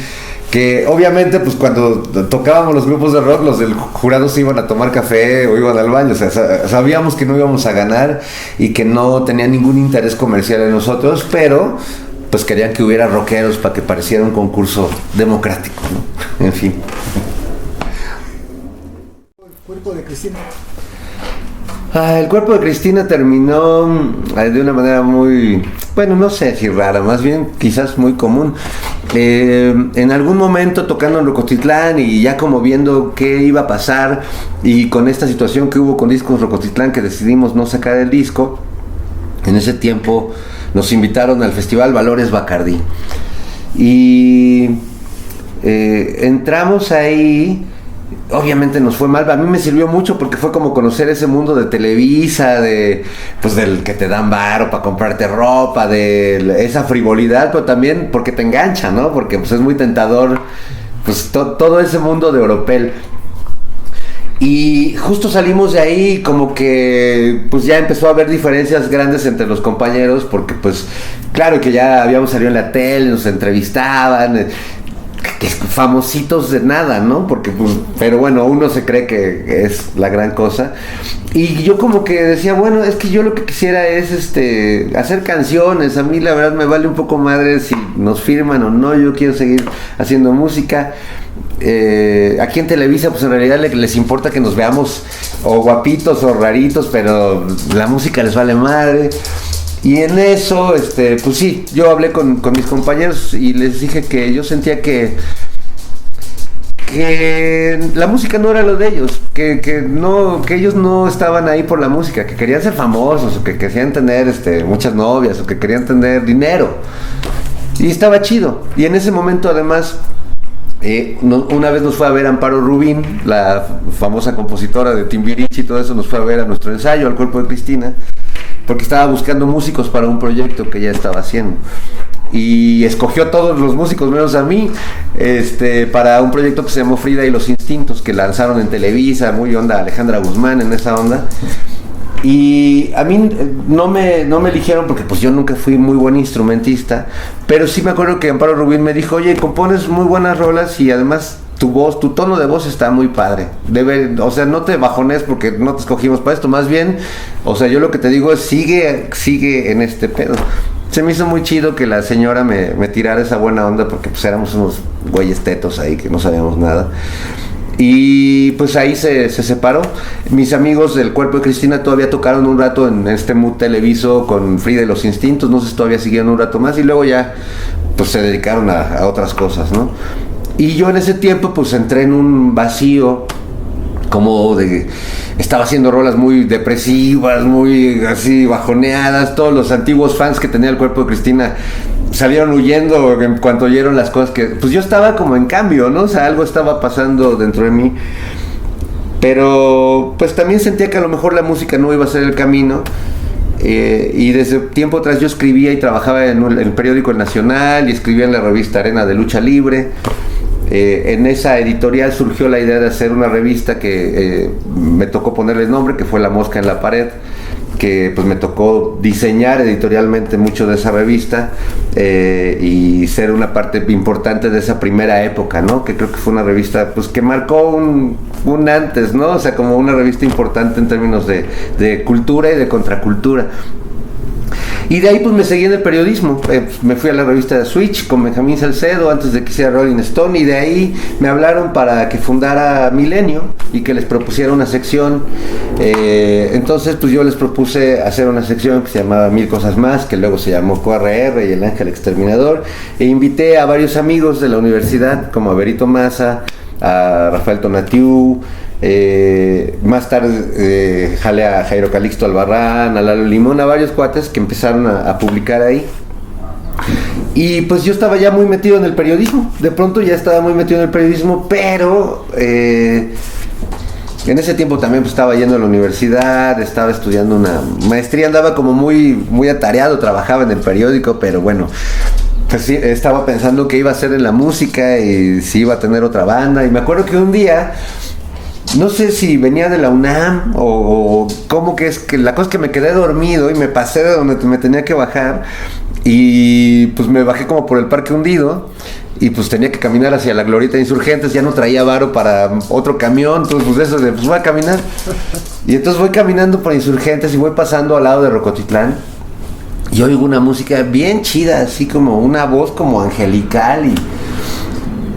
que obviamente pues cuando tocábamos los grupos de rock, los del jurado se iban a tomar café o iban al baño, o sea, sabíamos que no íbamos a ganar y que no tenía ningún interés comercial en nosotros, pero pues querían que hubiera rockeros para que pareciera un concurso democrático, ¿no? En fin. El Cuerpo de Cristina. El Cuerpo de Cristina terminó de una manera muy, bueno, no sé si rara, más bien quizás muy común. En algún momento tocando en Rocotitlán y ya como viendo qué iba a pasar, y con esta situación que hubo con Discos Rocotitlán, que decidimos no sacar el disco, en ese tiempo nos invitaron al Festival Valores Bacardí. Y entramos ahí. Obviamente nos fue mal, a mí me sirvió mucho porque fue como conocer ese mundo de Televisa, pues del que te dan varo para comprarte ropa, de esa frivolidad, pero también porque te engancha, ¿no? Porque pues es muy tentador, pues todo ese mundo de Oropel. Y justo salimos de ahí como que pues ya empezó a haber diferencias grandes entre los compañeros, porque pues claro que ya habíamos salido en la tele, nos entrevistaban, que famositos de nada, ¿no? Porque pues, pero bueno, uno se cree que es la gran cosa. Y yo como que decía, bueno, es que yo lo que quisiera es hacer canciones. A mí la verdad me vale un poco madre si nos firman o no, yo quiero seguir haciendo música. Aquí en Televisa pues en realidad les importa que nos veamos o guapitos o raritos, pero la música les vale madre. Y en eso, pues sí, yo hablé con mis compañeros y les dije que yo sentía que la música no era lo de ellos, que ellos no estaban ahí por la música, que querían ser famosos, o que querían tener muchas novias, o que querían tener dinero. Y estaba chido. Y en ese momento además, una vez nos fue a ver Amparo Rubín, la famosa compositora de Timbiriche y todo eso, nos fue a ver a nuestro ensayo, al Cuerpo de Cristina, porque estaba buscando músicos para un proyecto que ella estaba haciendo. Y escogió a todos los músicos menos a mí, para un proyecto que se llamó Frida y los Instintos, que lanzaron en Televisa, muy onda Alejandra Guzmán, en esa onda. Y a mí no me eligieron porque pues yo nunca fui muy buen instrumentista, pero sí me acuerdo que Amparo Rubín me dijo, oye, compones muy buenas rolas y además tu voz, tu tono de voz está muy padre. O sea, no te bajones porque no te escogimos para esto, más bien, o sea, yo lo que te digo es sigue en este pedo. Se me hizo muy chido que la señora me tirara esa buena onda porque pues éramos unos güeyes tetos ahí que no sabíamos nada. Y pues ahí se separó. Mis amigos del Cuerpo de Cristina todavía tocaron un rato en Mood Televiso con Frida y los Instintos, no sé si todavía siguieron un rato más y luego ya pues se dedicaron a otras cosas, ¿no? Y yo en ese tiempo pues entré en un vacío estaba haciendo rolas muy depresivas, muy así bajoneadas. Todos los antiguos fans que tenía el Cuerpo de Cristina salieron huyendo en cuanto oyeron las cosas que... Pues yo estaba como en cambio, ¿no? O sea, algo estaba pasando dentro de mí. Pero pues también sentía que a lo mejor la música no iba a ser el camino. Y desde tiempo atrás yo escribía y trabajaba en el periódico El Nacional y escribía en la revista Arena de Lucha Libre. En esa editorial surgió la idea de hacer una revista que me tocó ponerle nombre, que fue La Mosca en la Pared, que pues me tocó diseñar editorialmente mucho de esa revista y ser una parte importante de esa primera época, ¿no? Que creo que fue una revista pues que marcó un antes, ¿no? O sea, como una revista importante en términos de cultura y de contracultura. Y de ahí pues me seguí en el periodismo, me fui a la revista Switch con Benjamín Salcedo antes de que hiciera Rolling Stone, y de ahí me hablaron para que fundara Milenio y que les propusiera una sección. Entonces pues yo les propuse hacer una sección que se llamaba Mil Cosas Más, que luego se llamó QRR y El Ángel Exterminador, e invité a varios amigos de la universidad como a Berito Massa, a Rafael Tonatiu, más tarde jalé a Jairo Calixto Albarrán, a Lalo Limón, a varios cuates que empezaron a publicar ahí. Y pues yo estaba ya muy metido en el periodismo, de pronto ya estaba muy metido en el periodismo, pero en ese tiempo también pues estaba yendo a la universidad, estaba estudiando una maestría, andaba como muy atareado, trabajaba en el periódico, pero bueno, pues sí, estaba pensando qué iba a hacer en la música y si iba a tener otra banda. Y me acuerdo que un día, no sé si venía de la UNAM o cómo que es, que la cosa es que me quedé dormido y me pasé de donde me tenía que bajar y pues me bajé como por el Parque Hundido y pues tenía que caminar hacia la Glorieta de Insurgentes, ya no traía varo para otro camión, entonces pues eso de pues voy a caminar. Y entonces voy caminando por Insurgentes y voy pasando al lado de Rocotitlán y oigo una música bien chida, así como una voz como angelical y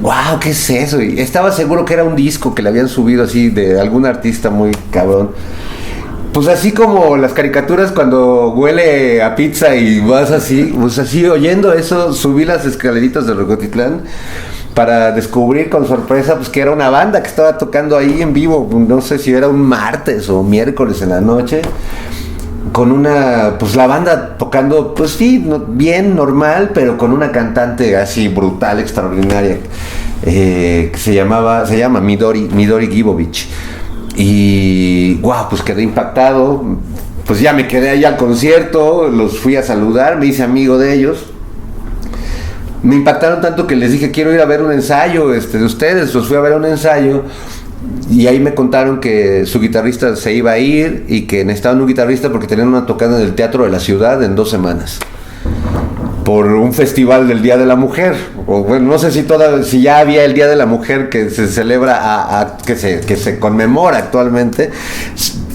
wow, ¿qué es eso? Y estaba seguro que era un disco que le habían subido así de algún artista muy cabrón. Pues así como las caricaturas cuando huele a pizza y vas así, pues así oyendo eso, subí las escaleritas de Rocotitlán para descubrir con sorpresa pues que era una banda que estaba tocando ahí en vivo, no sé si era un martes o miércoles en la noche, con pues la banda tocando, pues sí, bien normal, pero con una cantante así brutal, extraordinaria. que se llama Midori Gibovich. Y wow, pues quedé impactado. Pues ya me quedé ahí al concierto, los fui a saludar, me hice amigo de ellos. Me impactaron tanto que les dije, quiero ir a ver un ensayo de ustedes. Los fui a ver un ensayo y ahí me contaron que su guitarrista se iba a ir y que necesitaban un guitarrista porque tenían una tocada en el Teatro de la Ciudad en 2 semanas por un festival del Día de la Mujer. O bueno, no sé si ya había el Día de la Mujer que se celebra, que se conmemora actualmente,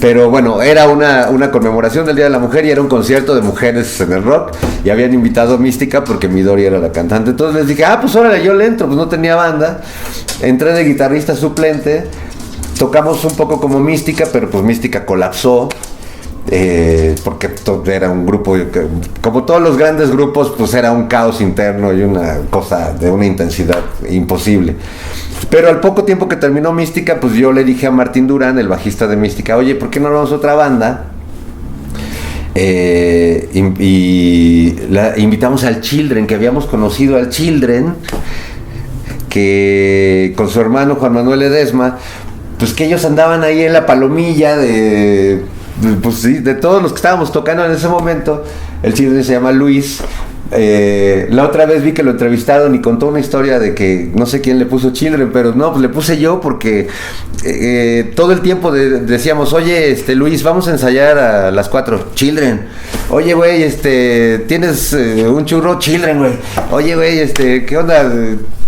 pero bueno, era una conmemoración del Día de la Mujer y era un concierto de mujeres en el rock y habían invitado a Mística porque Midori era la cantante. Entonces les dije, pues órale, yo le entro, pues no tenía banda, entré de guitarrista suplente, tocamos un poco como Mística, pero pues Mística colapsó. Porque era un grupo que, como todos los grandes grupos, pues era un caos interno y una cosa de una intensidad imposible. Pero al poco tiempo que terminó Mística, pues yo le dije a Martín Durán, el bajista de Mística, oye, ¿por qué no vamos a otra banda? Invitamos al Children, que habíamos conocido al Children, que con su hermano Juan Manuel Ledesma, pues que ellos andaban ahí en la palomilla pues sí, de todos los que estábamos tocando en ese momento. El Children se llama Luis. La otra vez vi que lo entrevistaron y contó una historia de que no sé quién le puso Children, pero no, pues le puse yo porque todo el tiempo decíamos, oye, Luis, vamos a ensayar a las 4, Children. Oye, güey, ¿tienes un churro? Children, güey. Oye, güey, ¿qué onda?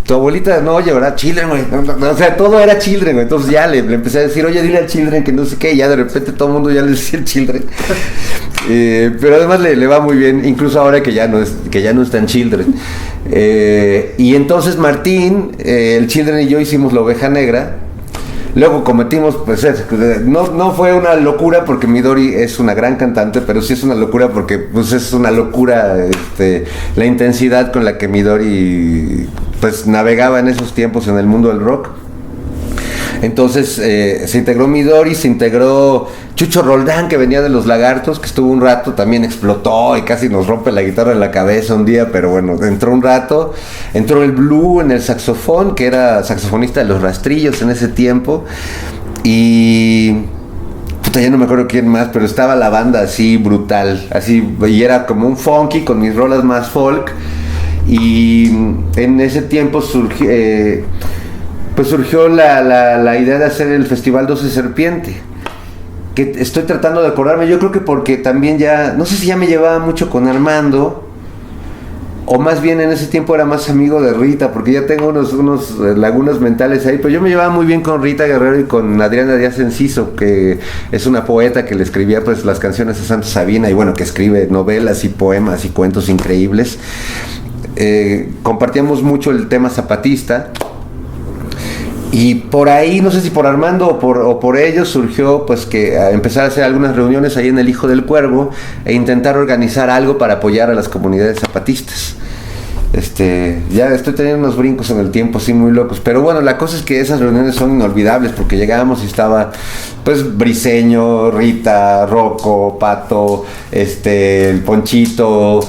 Tu abuelita, no, oye, ¿verdad? Children, güey. No, o sea, todo era Children, güey. Entonces ya le empecé a decir, oye, dile al Children que no sé qué. Y ya de repente todo el mundo ya le decía el Children. Pero además le va muy bien, incluso ahora que ya no está en Children. Y entonces Martín, el Children y yo hicimos La Oveja Negra. Luego cometimos, pues no fue una locura porque Midori es una gran cantante, pero sí es una locura porque pues es una locura la intensidad con la que Midori pues navegaba en esos tiempos en el mundo del rock. Entonces se integró Midori, se integró Chucho Roldán, que venía de Los Lagartos, que estuvo un rato, también explotó y casi nos rompe la guitarra en la cabeza un día, pero bueno, entró un rato. Entró el Blue en el saxofón, que era saxofonista de Los Rastrillos en ese tiempo. Y puta, ya no me acuerdo quién más, pero estaba la banda así brutal, así, y era como un funky con mis rolas más folk. Y en ese tiempo surgió la idea de hacer el Festival 12 Serpiente, que estoy tratando de acordarme. Yo creo que porque también ya, no sé si ya me llevaba mucho con Armando, o más bien en ese tiempo era más amigo de Rita, porque ya tengo unos lagunas mentales ahí, pero yo me llevaba muy bien con Rita Guerrero y con Adriana Díaz Enciso, que es una poeta que le escribía pues las canciones a Santa Sabina, y bueno, que escribe novelas y poemas y cuentos increíbles. Compartíamos mucho el tema zapatista. Y por ahí, no sé si por Armando o por ellos, surgió pues que a empezar a hacer algunas reuniones ahí en el Hijo del Cuervo e intentar organizar algo para apoyar a las comunidades zapatistas. Ya estoy teniendo unos brincos en el tiempo así muy locos, pero bueno, la cosa es que esas reuniones son inolvidables porque llegábamos y estaba pues Briseño, Rita, Rocco, Pato, el Ponchito,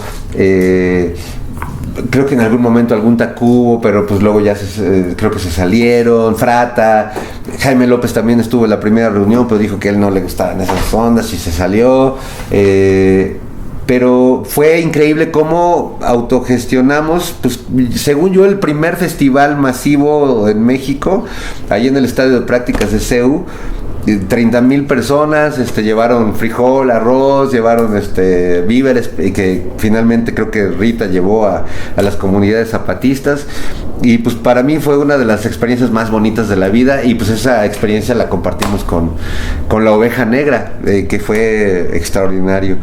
creo que en algún momento algún Tacubo, pero pues luego ya creo que se salieron, Frata, Jaime López también estuvo en la primera reunión, pero dijo que a él no le gustaban esas ondas y se salió. Pero fue increíble cómo autogestionamos, pues según yo, el primer festival masivo en México, ahí en el Estadio de Prácticas de CEU. 30,000 personas, llevaron frijol, arroz, llevaron víveres, y que finalmente creo que Rita llevó a las comunidades zapatistas, y pues para mí fue una de las experiencias más bonitas de la vida, y pues esa experiencia la compartimos con La Oveja Negra, que fue extraordinario.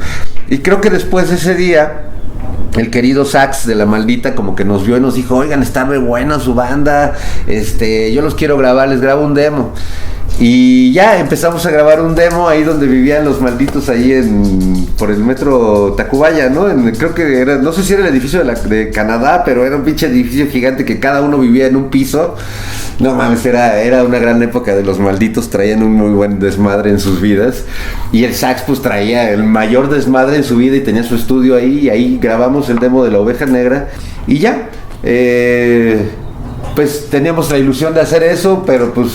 Y creo que después de ese día, el querido Sax de La Maldita como que nos vio y nos dijo, oigan, está re buena su banda, yo los quiero grabar, les grabo un demo. Y ya empezamos a grabar un demo ahí donde vivían los malditos, ahí por el metro Tacubaya, ¿no? Creo que era, no sé si era el edificio de Canadá, pero era un pinche edificio gigante que cada uno vivía en un piso. No mames, era una gran época de los malditos, traían un muy buen desmadre en sus vidas. Y el Sax pues traía el mayor desmadre en su vida y tenía su estudio ahí, y ahí grabamos el demo de La Oveja Negra. Y ya, pues teníamos la ilusión de hacer eso, pero pues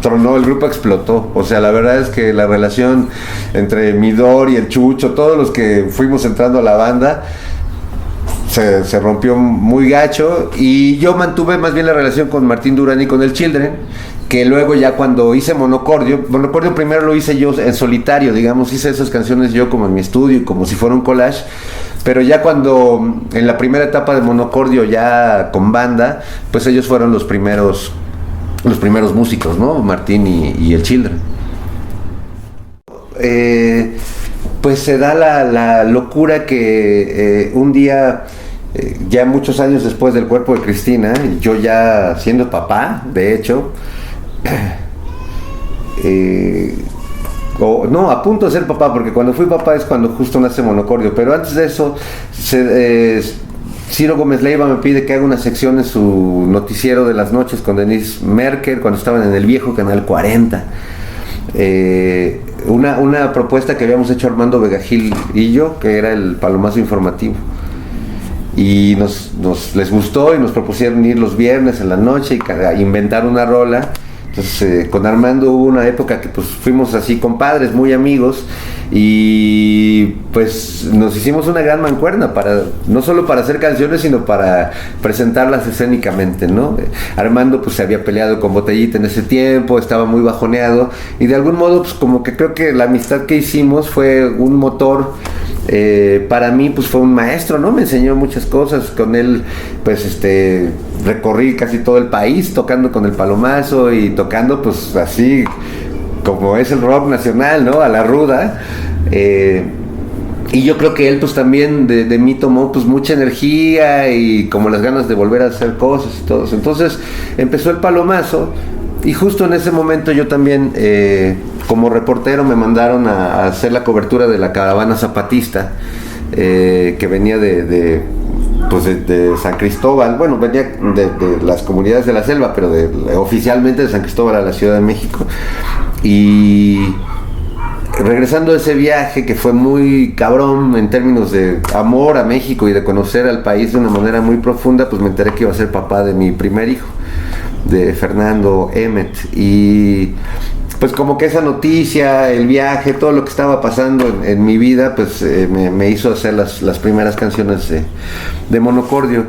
tronó, el grupo explotó. O sea, la verdad es que la relación entre Midor y el Chucho, todos los que fuimos entrando a la banda, se rompió muy gacho, y yo mantuve más bien la relación con Martín Durán y con el Children, que luego ya cuando hice Monocordio primero lo hice yo en solitario, digamos, hice esas canciones yo como en mi estudio, como si fuera un collage, pero ya cuando en la primera etapa de Monocordio ya con banda, pues ellos fueron los primeros músicos, ¿no? Martín y el Children. Pues se da la locura que un día, ya muchos años después del cuerpo de Cristina, yo ya siendo papá, de hecho, a punto de ser papá, porque cuando fui papá es cuando justo nace Monocordio, pero antes de eso, Ciro Gómez Leiva me pide que haga una sección en su noticiero de las noches con Denise Merker, cuando estaban en el viejo Canal 40. Una propuesta que habíamos hecho Armando Vegagil y yo, que era el palomazo informativo, y les gustó y nos propusieron ir los viernes en la noche y inventar una rola. Entonces con Armando hubo una época que pues fuimos así compadres, muy amigos, y pues nos hicimos una gran mancuerna, no solo para hacer canciones, sino para presentarlas escénicamente, ¿no? Armando pues se había peleado con Botellita en ese tiempo, estaba muy bajoneado, y de algún modo pues como que creo que la amistad que hicimos fue un motor. Para mí pues fue un maestro, ¿no? Me enseñó muchas cosas. Con él pues recorrí casi todo el país tocando con el Palomazo, y tocando pues así como es el rock nacional, ¿no? A la ruda. Y yo creo que él pues también de mí tomó pues mucha energía y como las ganas de volver a hacer cosas y todo eso. Entonces empezó el Palomazo, y justo en ese momento yo también como reportero me mandaron a hacer la cobertura de la caravana zapatista, que venía de San Cristóbal. Bueno, venía de las comunidades de la selva, pero oficialmente de San Cristóbal a la Ciudad de México. Y regresando de ese viaje, que fue muy cabrón en términos de amor a México y de conocer al país de una manera muy profunda, pues me enteré que iba a ser papá de mi primer hijo, de Fernando Emmet. Y pues como que esa noticia, el viaje, todo lo que estaba pasando en mi vida, pues me hizo hacer las primeras canciones de Monocordio.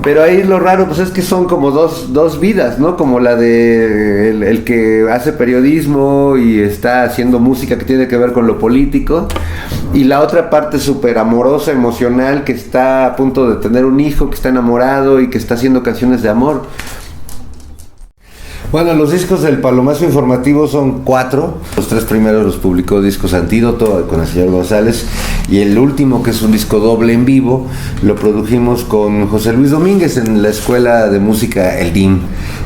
Pero ahí lo raro pues es que son como dos vidas, ¿no? Como la de el que hace periodismo y está haciendo música que tiene que ver con lo político, y la otra parte súper amorosa, emocional, que está a punto de tener un hijo, que está enamorado y que está haciendo canciones de amor. Bueno, los discos del Palomazo Informativo son 4. Los 3 primeros los publicó Discos Antídoto con el señor González, y el último, que es un disco doble en vivo, lo produjimos con José Luis Domínguez en la Escuela de Música El DIM,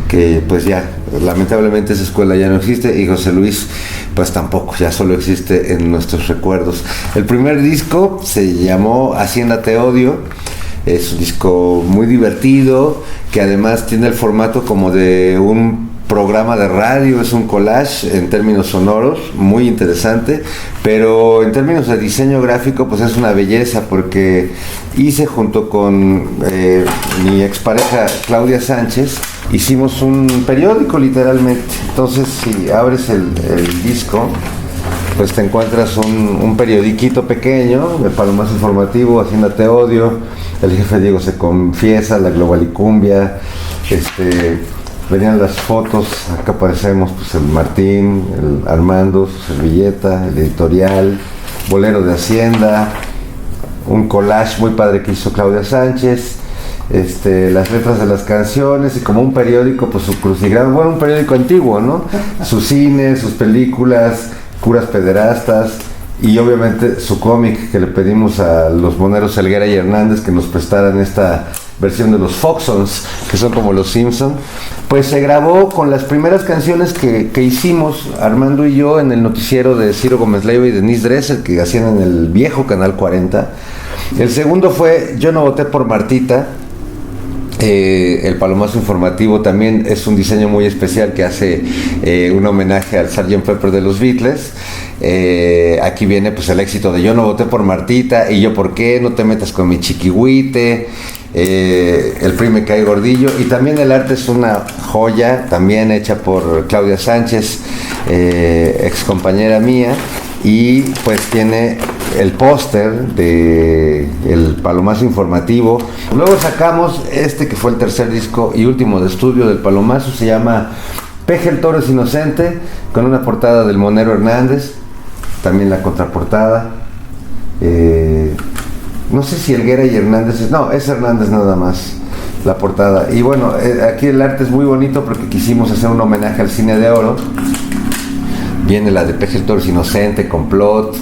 que pues ya lamentablemente esa escuela ya no existe, y José Luis pues tampoco, ya solo existe en nuestros recuerdos. El primer disco se llamó Hacienda Te Odio. Es un disco muy divertido, que además tiene el formato como de un programa de radio, es un collage en términos sonoros, muy interesante, pero en términos de diseño gráfico pues es una belleza, porque hice junto con mi expareja Claudia Sánchez, hicimos un periódico literalmente. Entonces si abres el disco, pues te encuentras un periodiquito pequeño, el Palomazo Informativo, Hacienda Te Odio, El Jefe Diego se confiesa, La Globalicumbia, venían las fotos, acá aparecemos pues el Martín, el Armando, su servilleta, el editorial, Bolero de Hacienda, un collage muy padre que hizo Claudia Sánchez, las letras de las canciones, y como un periódico, pues su crucigrama, bueno, un periódico antiguo, ¿no? Sus cines, sus películas, curas pederastas, y obviamente su cómic, que le pedimos a los moneros Helguera y Hernández que nos prestaran esta versión de los Foxons, que son como los Simpson. Pues se grabó con las primeras canciones que hicimos Armando y yo en el noticiero de Ciro Gómez Leiva y Denise Dresser, que hacían en el viejo Canal 40. El segundo fue Yo no voté por Martita. El Palomazo Informativo también es un diseño muy especial que hace un homenaje al Sgt. Pepper de los Beatles. Aquí viene pues el éxito de Yo no voté por Martita, y Yo por qué, No te metas con mi chiquihuite, El PRI me cae gordillo, y también el arte es una joya, también hecha por Claudia Sánchez, ex compañera mía, y pues tiene el póster de el Palomazo Informativo. Luego sacamos este que fue el tercer disco y último de estudio del Palomazo, se llama Peje el Toro es Inocente, con una portada del Monero Hernández, también la contraportada. No sé si Helguera y Hernández, no, es Hernández nada más la portada. Y bueno, aquí el arte es muy bonito porque quisimos hacer un homenaje al cine de oro. Viene la de Peje el Toro es Inocente, Complot,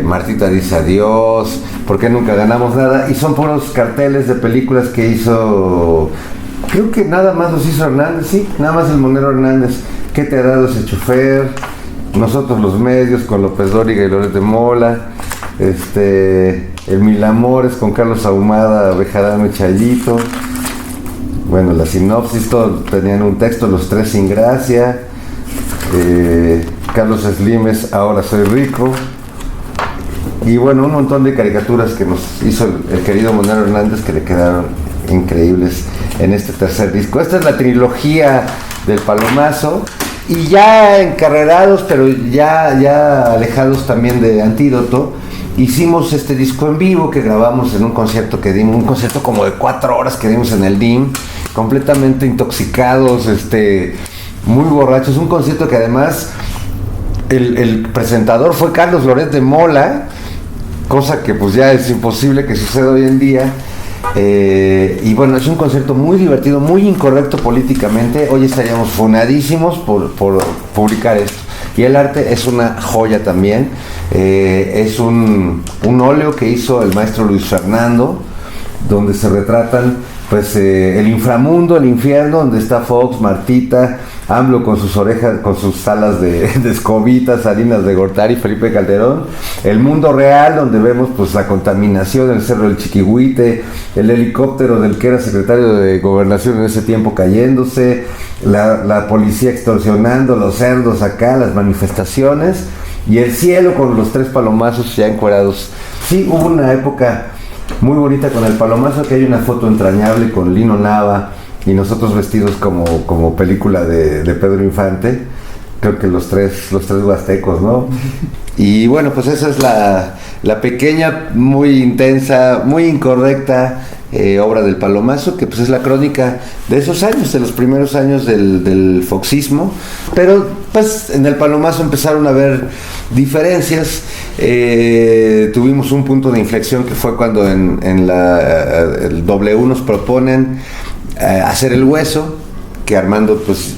Martita dice adiós, ¿por qué nunca ganamos nada? Y son puros carteles de películas que hizo, creo que nada más los hizo Hernández, sí, nada más el Monero Hernández. ¿Qué te ha dado ese chofer? Nosotros los medios con López Dóriga y Loret de Mola, el Mil Amores con Carlos Ahumada, Bejarano y Chayito. Bueno, la sinopsis, todos tenían un texto, Los Tres Sin Gracia. Carlos Slimes, Ahora Soy Rico. Y bueno, un montón de caricaturas que nos hizo el querido Monero Hernández, que le quedaron increíbles en este tercer disco. Esta es la trilogía del Palomazo, y ya encarrerados, pero ya alejados también de Antídoto, hicimos este disco en vivo que grabamos en un concierto que dimos, un concierto como de 4 horas que dimos en el DIM, completamente intoxicados, muy borrachos, un concierto que además el presentador fue Carlos Loret de Mola, cosa que pues ya es imposible que suceda hoy en día. Y bueno, es un concierto muy divertido, muy incorrecto políticamente. Hoy estaríamos funadísimos por publicar esto. Y el arte es una joya también. Es un óleo que hizo el maestro Luis Fernando, donde se retratan pues el inframundo, el infierno, donde está Fox, Martita, AMLO con sus orejas, con sus alas de escobita, Salinas de Gortari, Felipe Calderón, el mundo real, donde vemos pues la contaminación del Cerro del Chiquihuite, el helicóptero del que era secretario de Gobernación en ese tiempo cayéndose, la policía extorsionando, los cerdos acá, las manifestaciones, y el cielo con los 3 palomazos ya encuerados. Sí, hubo una época muy bonita con el Palomazo, que hay una foto entrañable con Lino Nava y nosotros vestidos como película de Pedro Infante, creo que los tres huastecos, ¿no? Y bueno, pues esa es la pequeña, muy intensa, muy incorrecta obra del Palomazo, que pues es la crónica de esos años, de los primeros años del foxismo, pero pues en el Palomazo empezaron a haber diferencias. Tuvimos un punto de inflexión que fue cuando en el W nos proponen hacer El Hueso, que Armando pues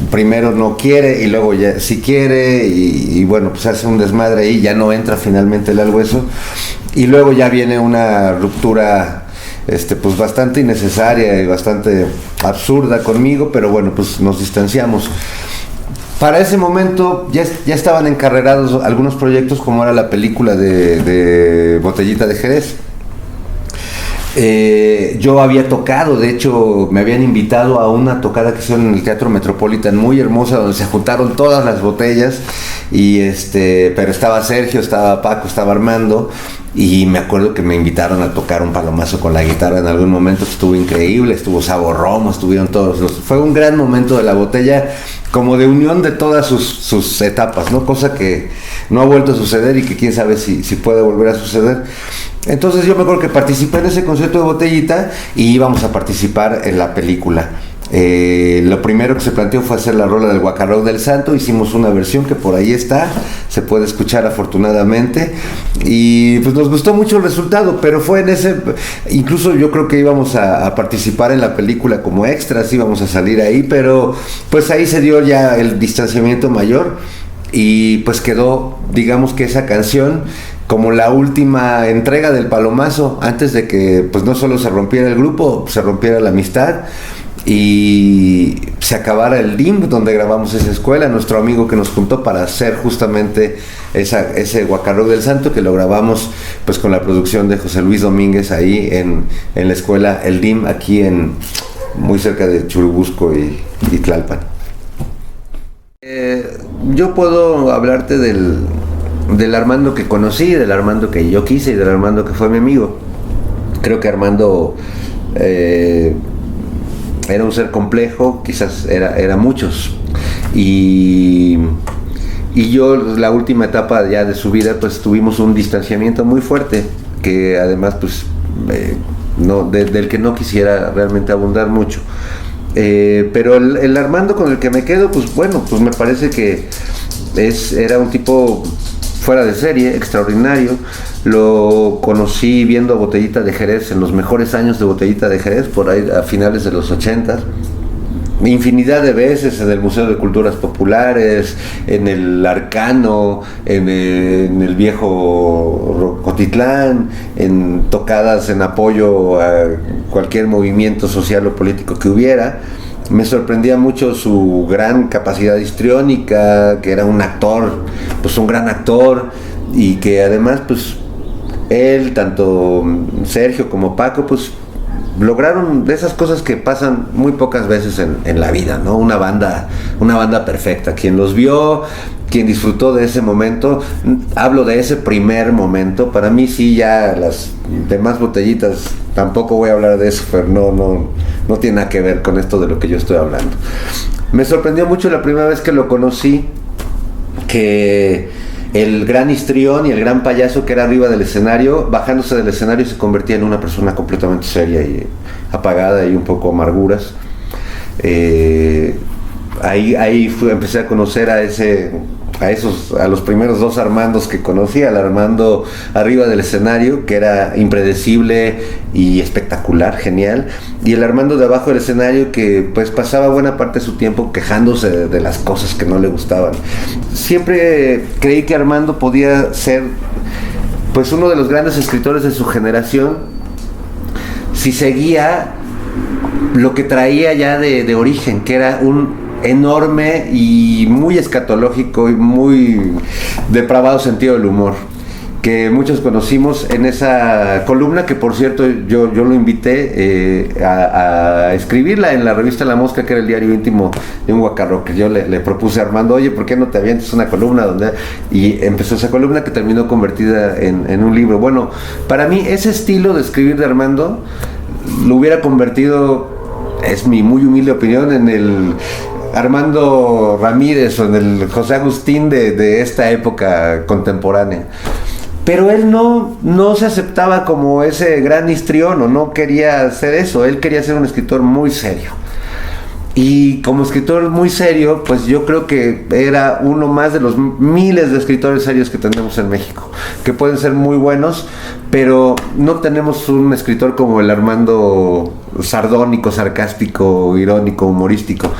primero no quiere y luego ya sí quiere, y bueno, pues hace un desmadre ahí, ya no entra finalmente el Al Hueso, y luego ya viene una ruptura pues bastante innecesaria y bastante absurda conmigo, pero bueno, pues nos distanciamos. Para ese momento ya estaban encarrerados algunos proyectos, como era la película de Botellita de Jerez. Yo había tocado, de hecho me habían invitado a una tocada que hicieron en el Teatro Metropolitan, muy hermosa, donde se juntaron todas las botellas, y pero estaba Sergio, estaba Paco, estaba Armando, y me acuerdo que me invitaron a tocar un palomazo con la guitarra en algún momento, que estuvo increíble, estuvo Sabor Romo, estuvieron fue un gran momento de la botella, como de unión de todas sus etapas, ¿no? Cosa que no ha vuelto a suceder y que quién sabe si puede volver a suceder. Entonces yo me acuerdo que participé en ese concierto de Botellita y íbamos a participar en la película. Lo primero que se planteó fue hacer la rola del Guacarroc del Santo. Hicimos una versión que por ahí está, se puede escuchar afortunadamente, y pues nos gustó mucho el resultado, pero fue en ese, incluso yo creo que íbamos a participar en la película como extras, íbamos a salir ahí, pero pues ahí se dio ya el distanciamiento mayor, y pues quedó, digamos que esa canción como la última entrega del Palomazo, antes de que pues no solo se rompiera el grupo, se rompiera la amistad y se acabara el DIM donde grabamos esa escuela. Nuestro amigo que nos juntó para hacer justamente ese Guacarroc del Santo, que lo grabamos pues con la producción de José Luis Domínguez ahí en la escuela El DIM, aquí muy cerca de Churubusco y Tlalpan. Yo puedo hablarte del Armando que conocí, del Armando que yo quise y del Armando que fue mi amigo. Creo que Armando era un ser complejo, quizás era muchos. Y yo, la última etapa ya de su vida, pues tuvimos un distanciamiento muy fuerte, que además pues del que no quisiera realmente abundar mucho. Pero el Armando con el que me quedo, pues bueno, pues me parece que era un tipo fuera de serie, extraordinario. Lo conocí viendo Botellita de Jerez en los mejores años de Botellita de Jerez, por ahí a finales de los 80, infinidad de veces en el Museo de Culturas Populares, en el Arcano, en el viejo Rocotitlán, en tocadas en apoyo a cualquier movimiento social o político que hubiera. Me sorprendía mucho su gran capacidad histriónica, que era un actor, pues un gran actor, y que además pues él, tanto Sergio como Paco, pues lograron de esas cosas que pasan muy pocas veces en la vida, ¿no? Una banda perfecta. Quien los vio, quien disfrutó de ese momento, hablo de ese primer momento. Para mí sí, ya las demás botellitas, tampoco voy a hablar de eso, pero no tiene nada que ver con esto de lo que yo estoy hablando. Me sorprendió mucho la primera vez que lo conocí, que el gran histrión y el gran payaso que era arriba del escenario, bajándose del escenario se convertía en una persona completamente seria y apagada y un poco amarguras. Ahí empecé a conocer a los primeros dos Armandos que conocí, al Armando arriba del escenario, que era impredecible y espectacular, genial, y el Armando de abajo del escenario, que pues pasaba buena parte de su tiempo quejándose de las cosas que no le gustaban. Siempre creí que Armando podía ser pues uno de los grandes escritores de su generación si seguía lo que traía ya de origen, que era un enorme y muy escatológico y muy depravado sentido del humor, que muchos conocimos en esa columna, que por cierto yo lo invité a escribirla en la revista La Mosca, que era el diario íntimo de un guacarro, que yo le propuse a Armando, oye, ¿por qué no te avientas una columna? Y empezó esa columna que terminó convertida en un libro. Bueno, para mí ese estilo de escribir de Armando lo hubiera convertido, es mi muy humilde opinión, en el Armando Ramírez o en el José Agustín de esta época contemporánea. Pero él no se aceptaba como ese gran histrión, o no quería hacer eso. Él quería ser un escritor muy serio. Y como escritor muy serio, pues yo creo que era uno más de los miles de escritores serios que tenemos en México, que pueden ser muy buenos, pero no tenemos un escritor como el Armando sardónico, sarcástico, irónico, humorístico.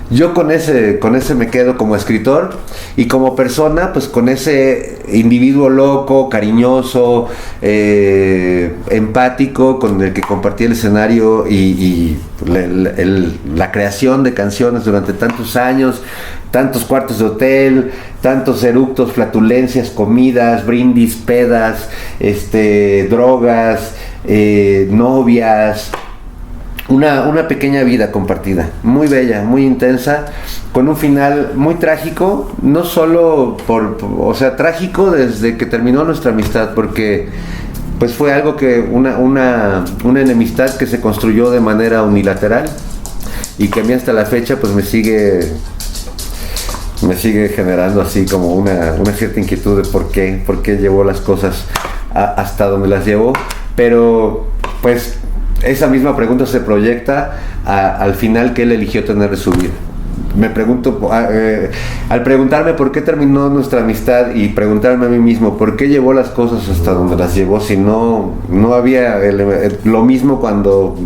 Yo con ese me quedo como escritor, y como persona, pues con ese individuo loco, cariñoso, empático, con el que compartí el escenario y la creación de canciones durante tantos años, tantos cuartos de hotel, tantos eructos, flatulencias, comidas, brindis, pedas, drogas, novias. Una pequeña vida compartida, muy bella, muy intensa, con un final muy trágico, no solo trágico desde que terminó nuestra amistad, porque pues fue algo que una enemistad que se construyó de manera unilateral y que a mí hasta la fecha pues me sigue generando así como una cierta inquietud de por qué llevó las cosas hasta donde las llevó. Pero pues esa misma pregunta se proyecta al final que él eligió tener de su vida. Me pregunto, al preguntarme por qué terminó nuestra amistad, y preguntarme a mí mismo por qué llevó las cosas hasta donde las llevó, si no había lo mismo cuando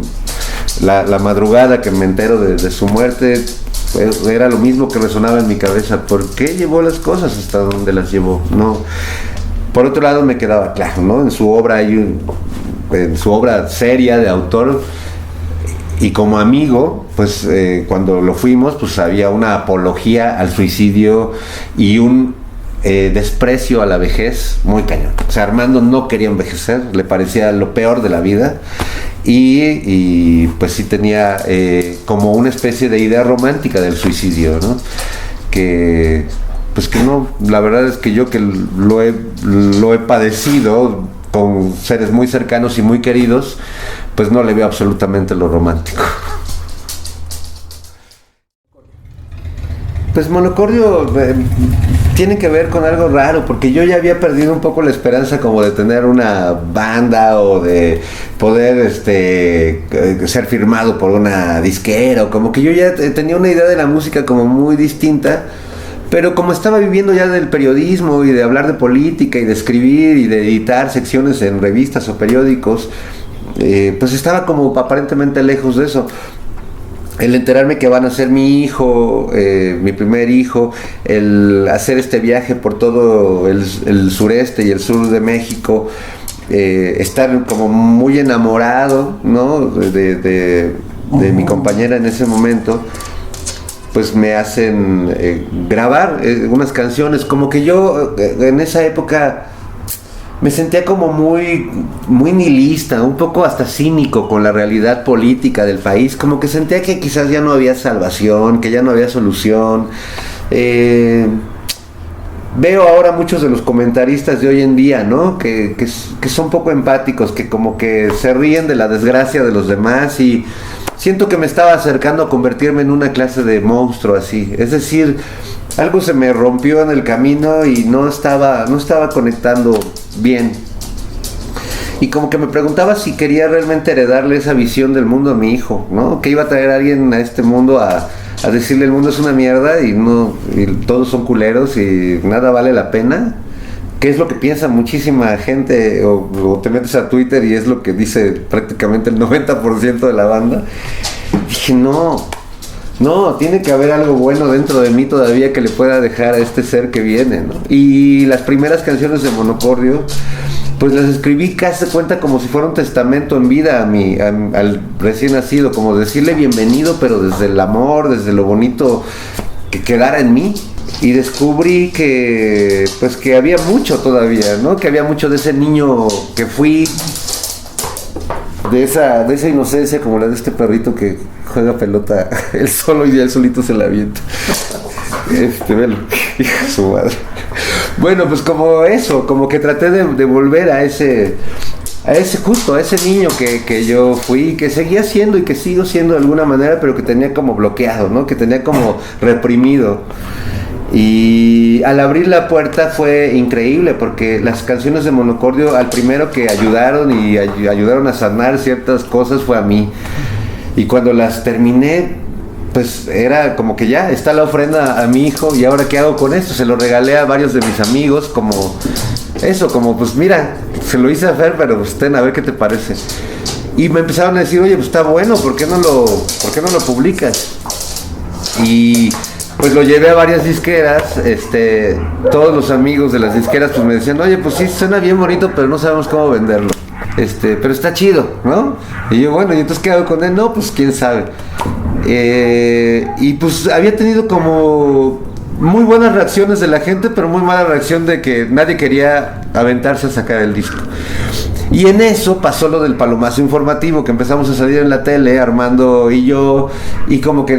la madrugada que me entero de su muerte, pues, era lo mismo que resonaba en mi cabeza. ¿Por qué llevó las cosas hasta donde las llevó? No. Por otro lado, me quedaba claro, ¿no? En su obra en su obra seria de autor, y como amigo, pues cuando lo fuimos, pues había una apología al suicidio y un desprecio a la vejez muy cañón. O sea, Armando no quería envejecer, le parecía lo peor de la vida, y pues sí tenía como una especie de idea romántica del suicidio, ¿no? Que no, la verdad es que yo, que lo he padecido con seres muy cercanos y muy queridos, pues no le veo absolutamente lo romántico. Pues Monocordio tiene que ver con algo raro, porque yo ya había perdido un poco la esperanza como de tener una banda o de poder ser firmado por una disquera, o como que yo ya tenía una idea de la música como muy distinta. Pero como estaba viviendo ya del periodismo y de hablar de política y de escribir y de editar secciones en revistas o periódicos, pues estaba como aparentemente lejos de eso. El enterarme que van a ser mi hijo, mi primer hijo, el hacer este viaje por todo el sureste y el sur de México, estar como muy enamorado, ¿no? de mi compañera en ese momento, pues me hacen grabar unas canciones. Como que yo en esa época me sentía como muy nihilista, un poco hasta cínico con la realidad política del país. Como que sentía que quizás ya no había salvación, que ya no había solución. Veo ahora muchos de los comentaristas de hoy en día, ¿no? Que son poco empáticos, que como que se ríen de la desgracia de los demás, y siento que me estaba acercando a convertirme en una clase de monstruo así. Es decir, algo se me rompió en el camino y no estaba conectando bien. Y como que me preguntaba si quería realmente heredarle esa visión del mundo a mi hijo, ¿no? Que iba a traer a alguien a este mundo a decirle el mundo es una mierda y todos son culeros y nada vale la pena. Que es lo que piensa muchísima gente, o te metes a Twitter y es lo que dice prácticamente el 90% de la banda. Dije, no, tiene que haber algo bueno dentro de mí todavía que le pueda dejar a este ser que viene, ¿no? Y las primeras canciones de Monocordio, pues las escribí casi cuenta como si fuera un testamento en vida al recién nacido, como decirle bienvenido, pero desde el amor, desde lo bonito que quedara en mí. Y descubrí que había mucho todavía, ¿no? Que había mucho de ese niño que fui, de esa inocencia, como la de este perrito que juega pelota él solo y él solito se la avienta. Velo, hija de su madre. Bueno, pues como eso, como que traté de volver a ese niño que yo fui, que seguía siendo y que sigo siendo de alguna manera, pero que tenía como bloqueado, ¿no? Que tenía como reprimido. Y al abrir la puerta fue increíble, porque las canciones de Monocordio, al primero que ayudaron y ayudaron a sanar ciertas cosas fue a mí. Y cuando las terminé, pues era como que ya está la ofrenda a mi hijo, y ahora qué hago con esto. Se lo regalé a varios de mis amigos, como pues mira, se lo hice a Fer, pero pues ten, a ver qué te parece. Y me empezaron a decir, oye, pues está bueno, ¿por qué no lo publicas? Y pues lo llevé a varias disqueras. Todos los amigos de las disqueras pues me decían, oye, pues sí, suena bien bonito, pero no sabemos cómo venderlo. Pero está chido, ¿no? Y yo, bueno, ¿y entonces qué hago con él? No, pues quién sabe. Y pues había tenido como muy buenas reacciones de la gente, pero muy mala reacción de que nadie quería aventarse a sacar el disco. Y en eso pasó lo del palomazo informativo, que empezamos a salir en la tele, Armando y yo, y como que,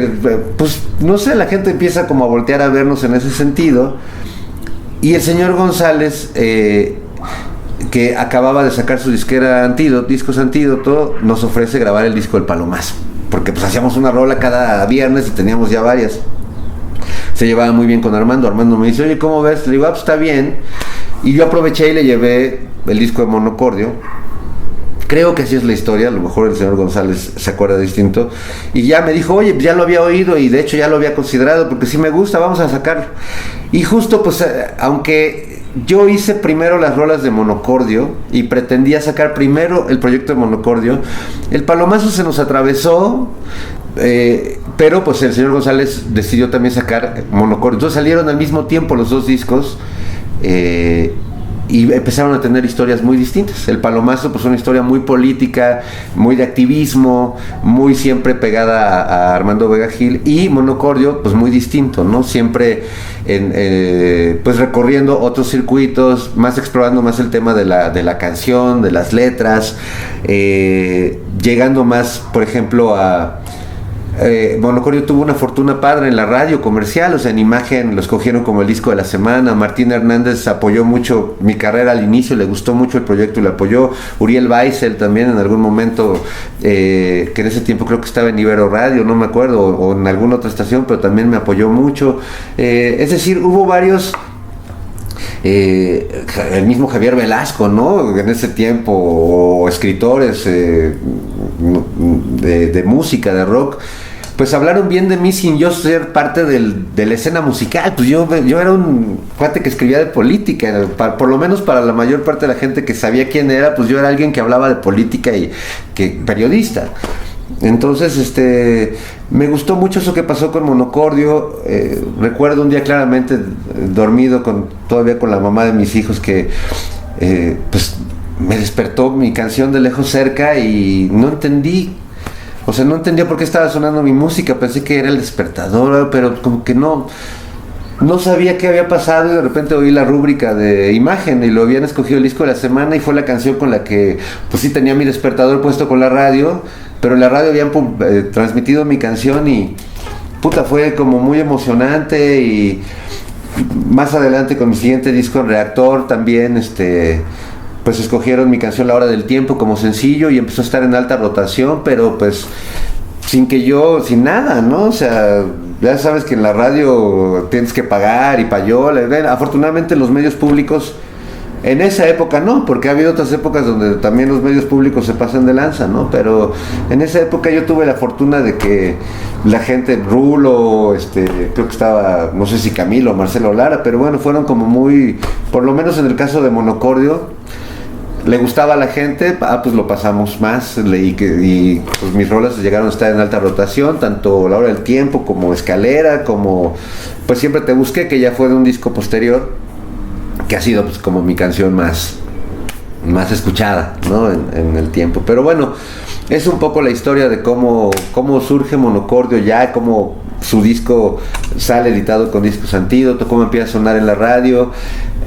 pues, no sé, la gente empieza como a voltear a vernos en ese sentido. Y el señor González, que acababa de sacar su disquera Discos Antídoto, nos ofrece grabar el disco del Palomazo, porque pues hacíamos una rola cada viernes y teníamos ya varias. Se llevaba muy bien con Armando. Armando me dice, oye, ¿cómo ves? Le digo, pues está bien. Y yo aproveché y le llevé el disco de Monocordio. Creo que así es la historia, a lo mejor el señor González se acuerda distinto. Y ya me dijo, oye, ya lo había oído y de hecho ya lo había considerado, porque sí me gusta, vamos a sacarlo. Y justo pues, aunque yo hice primero las rolas de Monocordio y pretendía sacar primero el proyecto de Monocordio, el Palomazo se nos atravesó. Pero pues el señor González decidió también sacar Monocordio. Entonces salieron al mismo tiempo los dos discos, y empezaron a tener historias muy distintas. El Palomazo, pues una historia muy política, muy de activismo, muy siempre pegada a Armando Vega Gil, y Monocordio, pues muy distinto, ¿no? Siempre pues recorriendo otros circuitos, más explorando más el tema de la canción, de las letras, llegando más, por ejemplo, a Monocordio tuvo una fortuna padre en la radio comercial, o sea, en Imagen lo escogieron como el disco de la semana. Martín Hernández apoyó mucho mi carrera al inicio, le gustó mucho el proyecto y le apoyó. Uriel Weissel también en algún momento, que en ese tiempo creo que estaba en Ibero Radio, no me acuerdo, o en alguna otra estación, pero también me apoyó mucho. Es decir, hubo varios... el mismo Javier Velasco, ¿no? En ese tiempo, o escritores de música, de rock, pues hablaron bien de mí sin yo ser parte de la escena musical. Pues yo era un cuate que escribía de política, por lo menos para la mayor parte de la gente que sabía quién era, pues yo era alguien que hablaba de política y que periodista. Entonces, me gustó mucho eso que pasó con Monocordio. Recuerdo un día claramente, dormido todavía con la mamá de mis hijos, que pues me despertó mi canción de Lejos Cerca y no entendí. O sea, no entendía por qué estaba sonando mi música. Pensé que era el despertador, pero como que no sabía qué había pasado, y de repente oí la rúbrica de Imagen y lo habían escogido el disco de la semana, y fue la canción con la que pues sí tenía mi despertador puesto con la radio, pero en la radio habían transmitido mi canción y puta, fue como muy emocionante. Y más adelante con mi siguiente disco en Reactor también pues escogieron mi canción La Hora del Tiempo como sencillo y empezó a estar en alta rotación, pero pues sin nada, ¿no? O sea, ya sabes que en la radio tienes que pagar y payola. Afortunadamente los medios públicos, en esa época no, porque ha habido otras épocas donde también los medios públicos se pasan de lanza, ¿no? Pero en esa época yo tuve la fortuna de que la gente, Rulo, creo que estaba, no sé si Camilo o Marcelo Lara, pero bueno, fueron como muy, por lo menos en el caso de Monocordio, le gustaba a la gente, pues lo pasamos más, y pues mis rolas llegaron a estar en alta rotación, tanto La Hora del Tiempo como Escalera, como pues Siempre Te Busqué, que ya fue de un disco posterior, que ha sido pues como mi canción más escuchada, ¿no? en el tiempo. Pero bueno, es un poco la historia de cómo surge Monocordio, ya cómo su disco sale editado con Discos Antídoto, cómo empieza a sonar en la radio.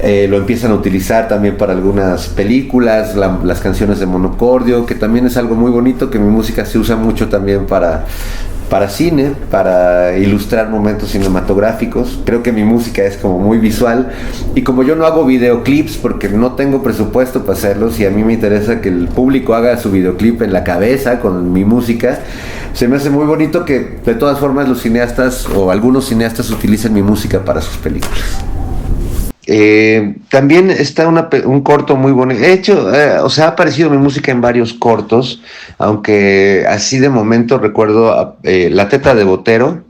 Lo empiezan a utilizar también para algunas películas, las canciones de Monocordio, que también es algo muy bonito, que mi música se usa mucho también para cine, para ilustrar momentos cinematográficos. Creo que mi música es como muy visual, y como yo no hago videoclips porque no tengo presupuesto para hacerlos, y a mí me interesa que el público haga su videoclip en la cabeza con mi música, se me hace muy bonito que de todas formas los cineastas o algunos cineastas utilicen mi música para sus películas. También está un corto muy bonito. De hecho, ha aparecido mi música en varios cortos, aunque así de momento recuerdo La Teta de Botero,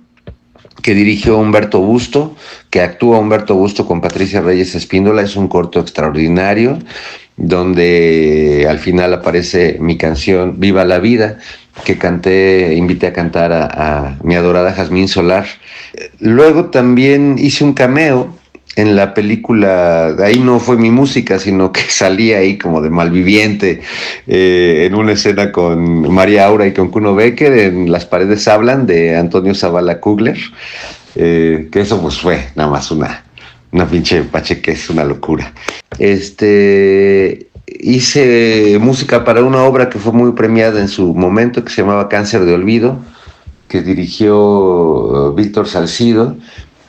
que dirigió Humberto Busto, que actúa Humberto Busto con Patricia Reyes Espíndola. Es un corto extraordinario, donde al final aparece mi canción Viva la Vida, que invité a cantar a mi adorada Jazmín Solar. Luego también hice un cameo en la película, ahí no fue mi música, sino que salí ahí como de malviviente, en una escena con María Aura y con Kuno Becker, en Las Paredes Hablan, de Antonio Zavala Kugler, que eso pues fue nada más una pinche pachequez, una locura. Hice música para una obra que fue muy premiada en su momento, que se llamaba Cáncer de Olvido, que dirigió Víctor Salcido,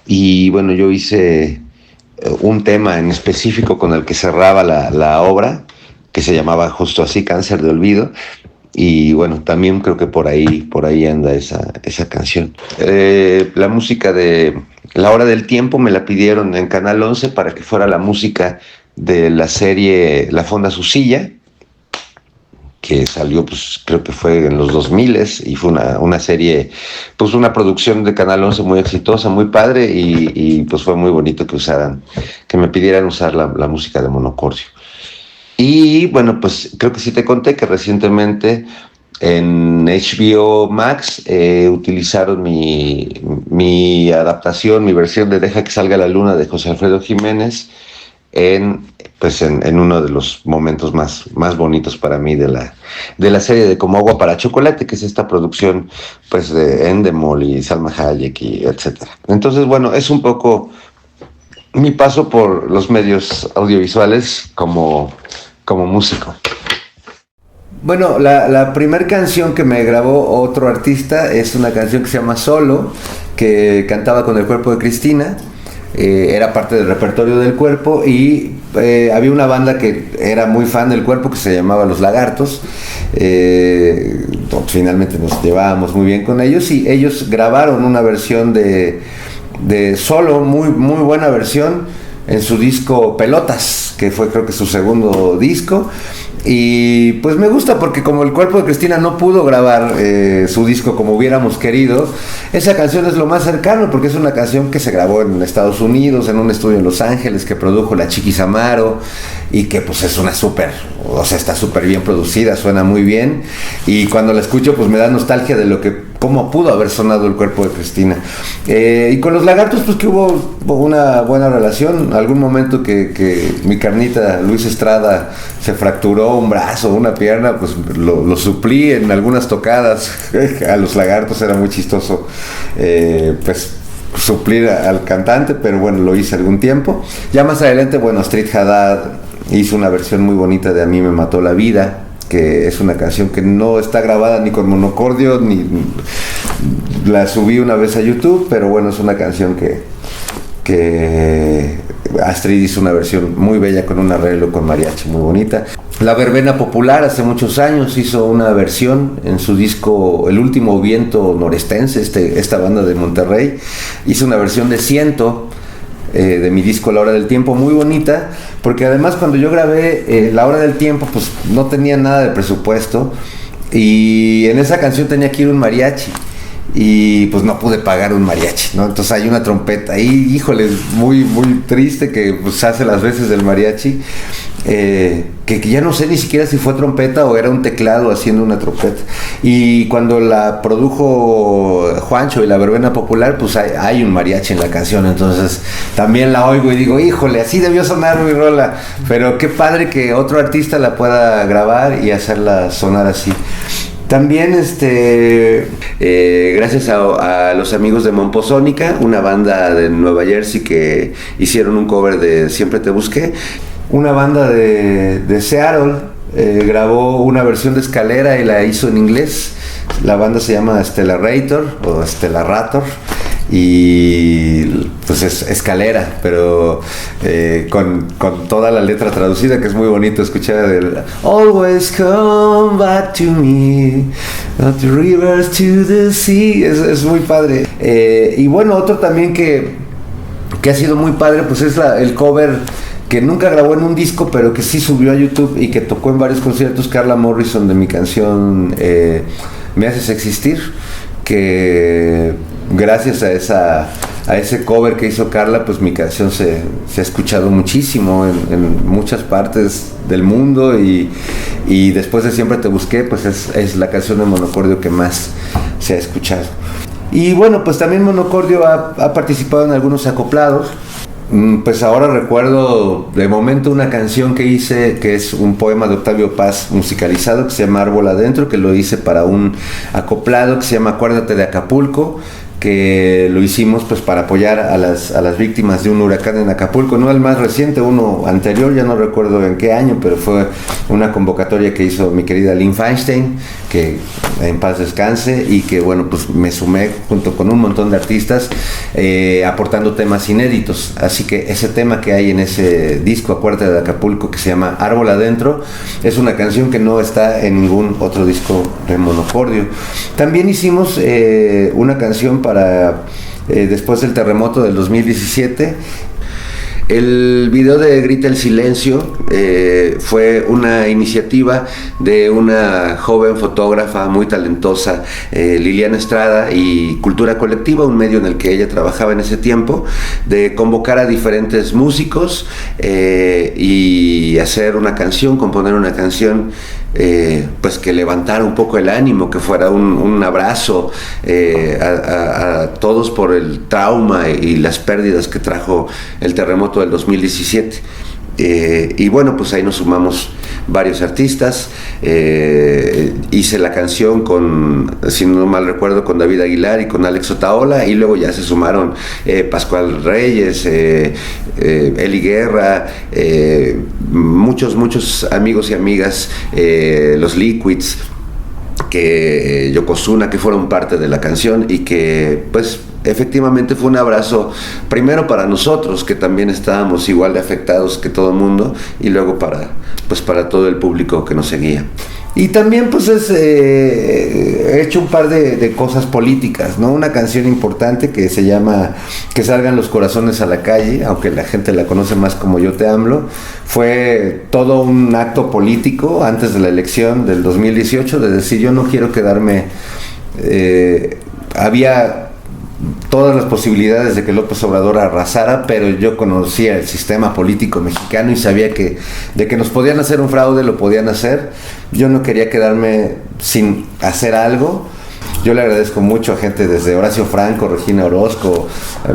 y bueno, yo hice un tema en específico con el que cerraba la obra, que se llamaba justo así, Cáncer de Olvido, y bueno, también creo que por ahí anda esa canción. La música de La Hora del Tiempo me la pidieron en Canal 11 para que fuera la música de la serie La Fonda Su Silla, que salió, pues creo que fue en los 2000, y fue una serie, pues una producción de Canal 11 muy exitosa, muy padre, y pues fue muy bonito que me pidieran usar la música de Monocordio. Y bueno, pues creo que sí te conté que recientemente en HBO Max utilizaron mi adaptación, mi versión de Deja que salga la luna de José Alfredo Jiménez, en uno de los momentos más bonitos para mí de la serie de Como Agua para Chocolate, que es esta producción pues de Endemol y Salma Hayek y etcétera. Entonces, bueno, es un poco mi paso por los medios audiovisuales como músico. Bueno, la primera canción que me grabó otro artista es una canción que se llama Solo, que cantaba con el Cuerpo de Cristina. Era parte del repertorio del Cuerpo y había una banda que era muy fan del Cuerpo que se llamaba Los Lagartos. Finalmente nos llevábamos muy bien con ellos y ellos grabaron una versión de Solo, muy, muy buena versión, en su disco Pelotas, que fue creo que su segundo disco. Y pues me gusta porque como el Cuerpo de Cristina no pudo grabar su disco como hubiéramos querido, esa canción es lo más cercano porque es una canción que se grabó en Estados Unidos, en un estudio en Los Ángeles, que produjo la Chiquis Amaro y que pues es una está súper bien producida, suena muy bien y cuando la escucho pues me da nostalgia de cómo pudo haber sonado el Cuerpo de Cristina. Y con Los Lagartos pues que hubo una buena relación, algún momento que mi carnita Luis Estrada se fracturó un brazo, una pierna, pues lo suplí en algunas tocadas. A Los Lagartos era muy chistoso pues suplir al cantante, pero bueno, lo hice algún tiempo. Ya más adelante, bueno, Astrid Haddad hizo una versión muy bonita de A mí me mató la vida, que es una canción que no está grabada ni con monocordio, ni la subí una vez a YouTube, pero bueno, es una canción que Astrid hizo una versión muy bella con un arreglo con mariachi muy bonita. La Verbena Popular hace muchos años hizo una versión en su disco El Último Viento Norestense, esta banda de Monterrey, hizo una versión de Ciento, de mi disco La Hora del Tiempo, muy bonita, porque además cuando yo grabé La Hora del Tiempo pues no tenía nada de presupuesto y en esa canción tenía que ir un mariachi y pues no pude pagar un mariachi, ¿no? Entonces hay una trompeta ahí, híjole, muy, muy triste, que pues hace las veces del mariachi, que ya no sé ni siquiera si fue trompeta o era un teclado haciendo una trompeta. Y cuando la produjo Juancho y La Verbena Popular, pues hay un mariachi en la canción, entonces también la oigo y digo, híjole, así debió sonar mi rola, pero qué padre que otro artista la pueda grabar y hacerla sonar así. También gracias a los amigos de Momposónica, una banda de Nueva Jersey que hicieron un cover de Siempre te busqué. Una banda de Seattle grabó una versión de Escalera y la hizo en inglés. La banda se llama Stellarator o Stellarator y pues es Escalera, pero con toda la letra traducida, que es muy bonito escuchar el Always come back to me, not the rivers to the sea, es muy padre. Y bueno, otro también que ha sido muy padre pues es el cover que nunca grabó en un disco, pero que sí subió a YouTube y que tocó en varios conciertos, Carla Morrison, de mi canción Me Haces Existir, que gracias a ese cover que hizo Carla, pues mi canción se ha escuchado muchísimo en muchas partes del mundo y después de Siempre te busqué, pues es la canción de Monocordio que más se ha escuchado. Y bueno, pues también Monocordio ha participado en algunos acoplados. Pues ahora recuerdo de momento una canción que hice, que es un poema de Octavio Paz musicalizado, que se llama Árbol Adentro, que lo hice para un acoplado que se llama Acuérdate de Acapulco, que lo hicimos pues para apoyar a las víctimas de un huracán en Acapulco, no el más reciente, uno anterior, ya no recuerdo en qué año, pero fue una convocatoria que hizo mi querida Lynn Feinstein, que en paz descanse, y que bueno, pues me sumé junto con un montón de artistas aportando temas inéditos, así que ese tema que hay en ese disco Acuérdate de Acapulco, que se llama Árbol Adentro, es una canción que no está en ningún otro disco de Monocordio. También hicimos una canción para después del terremoto del 2017. El video de Grita el Silencio fue una iniciativa de una joven fotógrafa muy talentosa, Liliana Estrada, y Cultura Colectiva, un medio en el que ella trabajaba en ese tiempo, de convocar a diferentes músicos y hacer una canción, componer una canción pues que levantara un poco el ánimo, que fuera un abrazo a todos por el trauma y las pérdidas que trajo el terremoto del 2017. Y bueno, pues ahí nos sumamos varios artistas. Hice la canción con, si no mal recuerdo, con David Aguilar y con Alex Otaola, y luego ya se sumaron Pascual Reyes, Eli Guerra, muchos amigos y amigas, los Liquids, Yokozuna, que fueron parte de la canción, y que pues efectivamente fue un abrazo primero para nosotros, que también estábamos igual de afectados que todo el mundo, y luego para todo el público que nos seguía. Y también pues he hecho un par de cosas políticas, ¿no? Una canción importante que se llama Que salgan los corazones a la calle, aunque la gente la conoce más como Yo te AMLO. Fue todo un acto político antes de la elección del 2018, de decir, yo no quiero quedarme... había todas las posibilidades de que López Obrador arrasara, pero yo conocía el sistema político mexicano y sabía que de que nos podían hacer un fraude, lo podían hacer. Yo no quería quedarme sin hacer algo. Yo le agradezco mucho a gente desde Horacio Franco, Regina Orozco,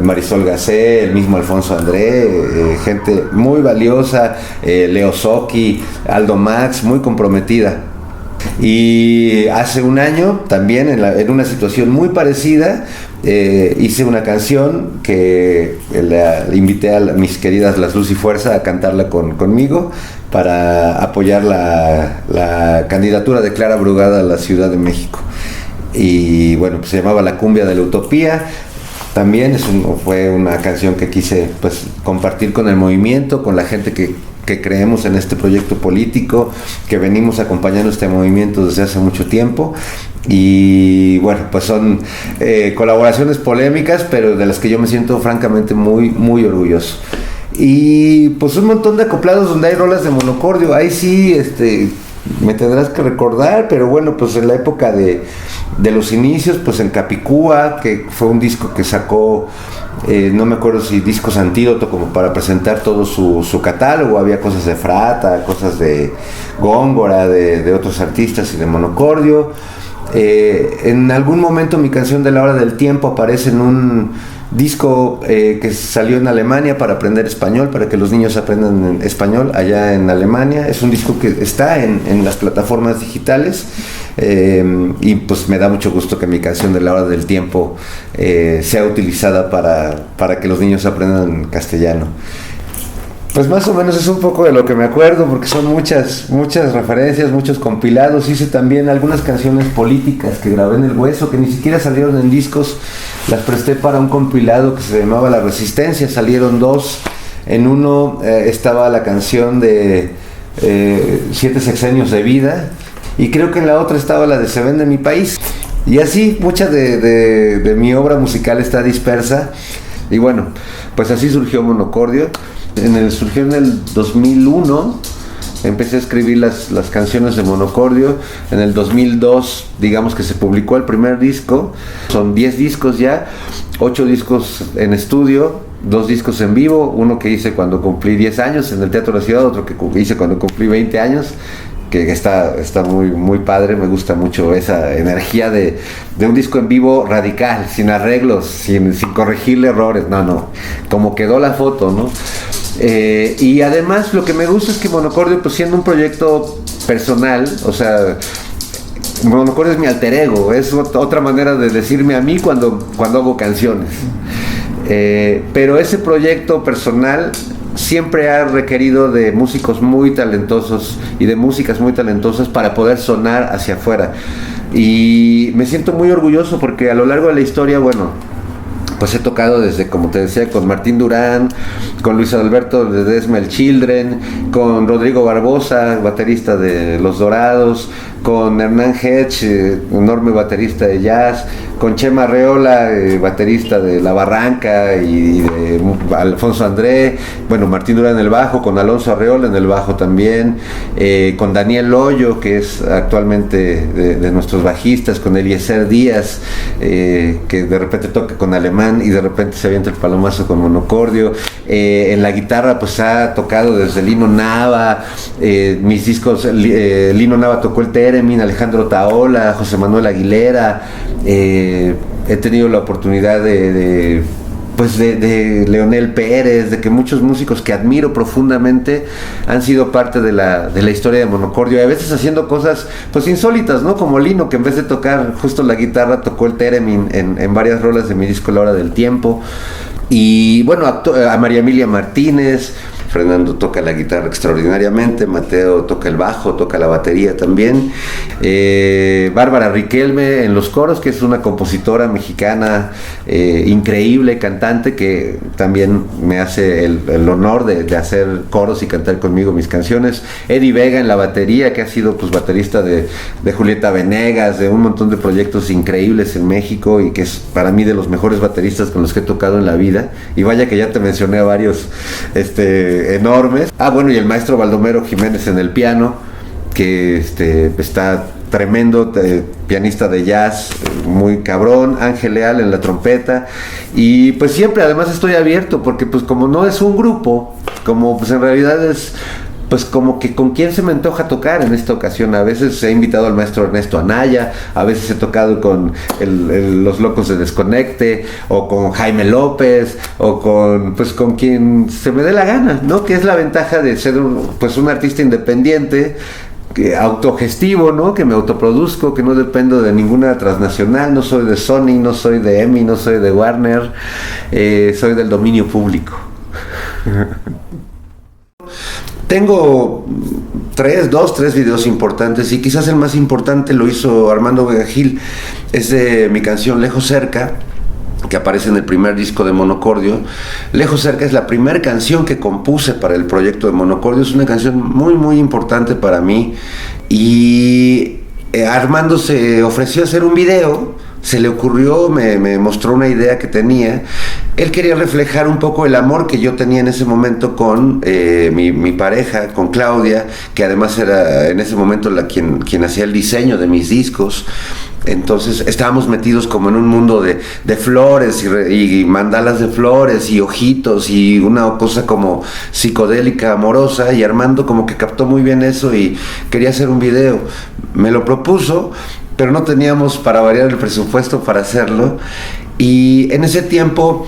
Marisol Gacé, el mismo Alfonso André, gente muy valiosa, Leo Socchi, Aldo Max, muy comprometida. Y hace un año también en una situación muy parecida hice una canción que invité a mis queridas Las Luz y Fuerza a cantarla conmigo para apoyar la candidatura de Clara Brugada a la Ciudad de México. Y bueno, pues se llamaba La Cumbia de la Utopía. También fue una canción que quise pues compartir con el movimiento, con la gente que creemos en este proyecto político, que venimos acompañando este movimiento desde hace mucho tiempo. Y bueno, pues son colaboraciones polémicas, pero de las que yo me siento francamente muy orgulloso. Y pues un montón de acoplados donde hay rolas de Monocordio. Ahí sí, me tendrás que recordar, pero bueno, pues en la época de los inicios, pues en Capicúa, que fue un disco que sacó, no me acuerdo si Discos Antídoto, como para presentar todo su catálogo. Había cosas de Frata, cosas de Góngora, de otros artistas y de Monocordio. En algún momento mi canción de La Hora del Tiempo aparece en un disco que salió en Alemania para aprender español, para que los niños aprendan español allá en Alemania. Es un disco que está en las plataformas digitales, y pues me da mucho gusto que mi canción de La Hora del Tiempo sea utilizada para que los niños aprendan castellano. Pues más o menos es un poco de lo que me acuerdo, porque son muchas referencias, muchos compilados. Hice también algunas canciones políticas que grabé en El Hueso, que ni siquiera salieron en discos. Las presté para un compilado que se llamaba La Resistencia. Salieron dos. En uno estaba la canción de 7 sexenios de vida, y creo que en la otra estaba la de Se Vende Mi País. Y así, mucha de mi obra musical está dispersa. Y bueno, pues así surgió Monocordio. Surgió en el 2001, empecé a escribir las canciones de Monocordio. En el 2002, digamos que se publicó el primer disco. Son 10 discos ya, 8 discos en estudio, 2 discos en vivo, uno que hice cuando cumplí 10 años en el Teatro de la Ciudad, otro que hice cuando cumplí 20 años, que está muy padre. Me gusta mucho esa energía de un disco en vivo radical, sin arreglos, sin corregirle errores, no, como quedó la foto, ¿no? Y además lo que me gusta es que Monocordio, pues siendo un proyecto personal, o sea, Monocordio es mi alter ego, es otra manera de decirme a mí cuando hago canciones, pero ese proyecto personal siempre ha requerido de músicos muy talentosos y de músicas muy talentosas para poder sonar hacia afuera. Y me siento muy orgulloso porque a lo largo de la historia, bueno, pues he tocado desde, como te decía, con Martín Durán, con Luis Alberto Ledesma el Children, con Rodrigo Barbosa, baterista de Los Dorados, con Hernán Hedge, enorme baterista de jazz, con Chema Arreola, baterista de La Barranca, y de Alfonso André, bueno, Martín Durán en el bajo, con Alonso Arreola en el bajo también, con Daniel Loyo, que es actualmente de nuestros bajistas, con Eliezer Díaz, que de repente toca con Alemán y de repente se avienta el palomazo con Monocordio. En la guitarra pues ha tocado desde Lino Nava, mis discos, Lino Nava tocó el Theremin, Alejandro Taola, José Manuel Aguilera. He tenido la oportunidad de pues de Leonel Pérez, de que muchos músicos que admiro profundamente han sido parte de la historia de Monocordio, y a veces haciendo cosas pues insólitas, ¿no? Como Lino, que en vez de tocar justo la guitarra tocó el theremin en varias rolas de mi disco La Hora del Tiempo. Y bueno, a María Emilia Martínez. Fernando toca la guitarra extraordinariamente, Mateo toca el bajo, toca la batería también, Bárbara Riquelme en los coros, que es una compositora mexicana increíble, cantante, que también me hace el honor de hacer coros y cantar conmigo mis canciones. Eddie Vega en la batería, que ha sido pues baterista de Julieta Venegas, de un montón de proyectos increíbles en México, y que es para mí de los mejores bateristas con los que he tocado en la vida. Y vaya que ya te mencioné a varios enormes. Bueno, y el maestro Baldomero Jiménez en el piano, que está tremendo, pianista de jazz, muy cabrón. Ángel Leal en la trompeta. Y pues siempre además estoy abierto, porque pues como no es un grupo, como pues en realidad es pues como que con quién se me antoja tocar en esta ocasión. A veces he invitado al maestro Ernesto Anaya, a veces he tocado con los Locos de Desconecte, o con Jaime López, o con quien se me dé la gana, ¿no? Que es la ventaja de ser un artista independiente, autogestivo, ¿no? Que me autoproduzco, que no dependo de ninguna transnacional, no soy de Sony, no soy de EMI, no soy de Warner, soy del dominio público. Tengo tres videos importantes, y quizás el más importante lo hizo Armando Vega Gil. Es de mi canción Lejos Cerca, que aparece en el primer disco de Monocordio. Lejos Cerca es la primera canción que compuse para el proyecto de Monocordio. Es una canción muy muy importante para mí, y Armando se ofreció a hacer un video. Se le ocurrió, me mostró una idea que tenía. Él quería reflejar un poco el amor que yo tenía en ese momento con mi pareja, con Claudia, que además era en ese momento quien hacía el diseño de mis discos. Entonces estábamos metidos como en un mundo de flores y mandalas de flores y ojitos y una cosa como psicodélica, amorosa, y Armando como que captó muy bien eso y quería hacer un video. Me lo propuso, pero no teníamos, para variar, el presupuesto para hacerlo. Y en ese tiempo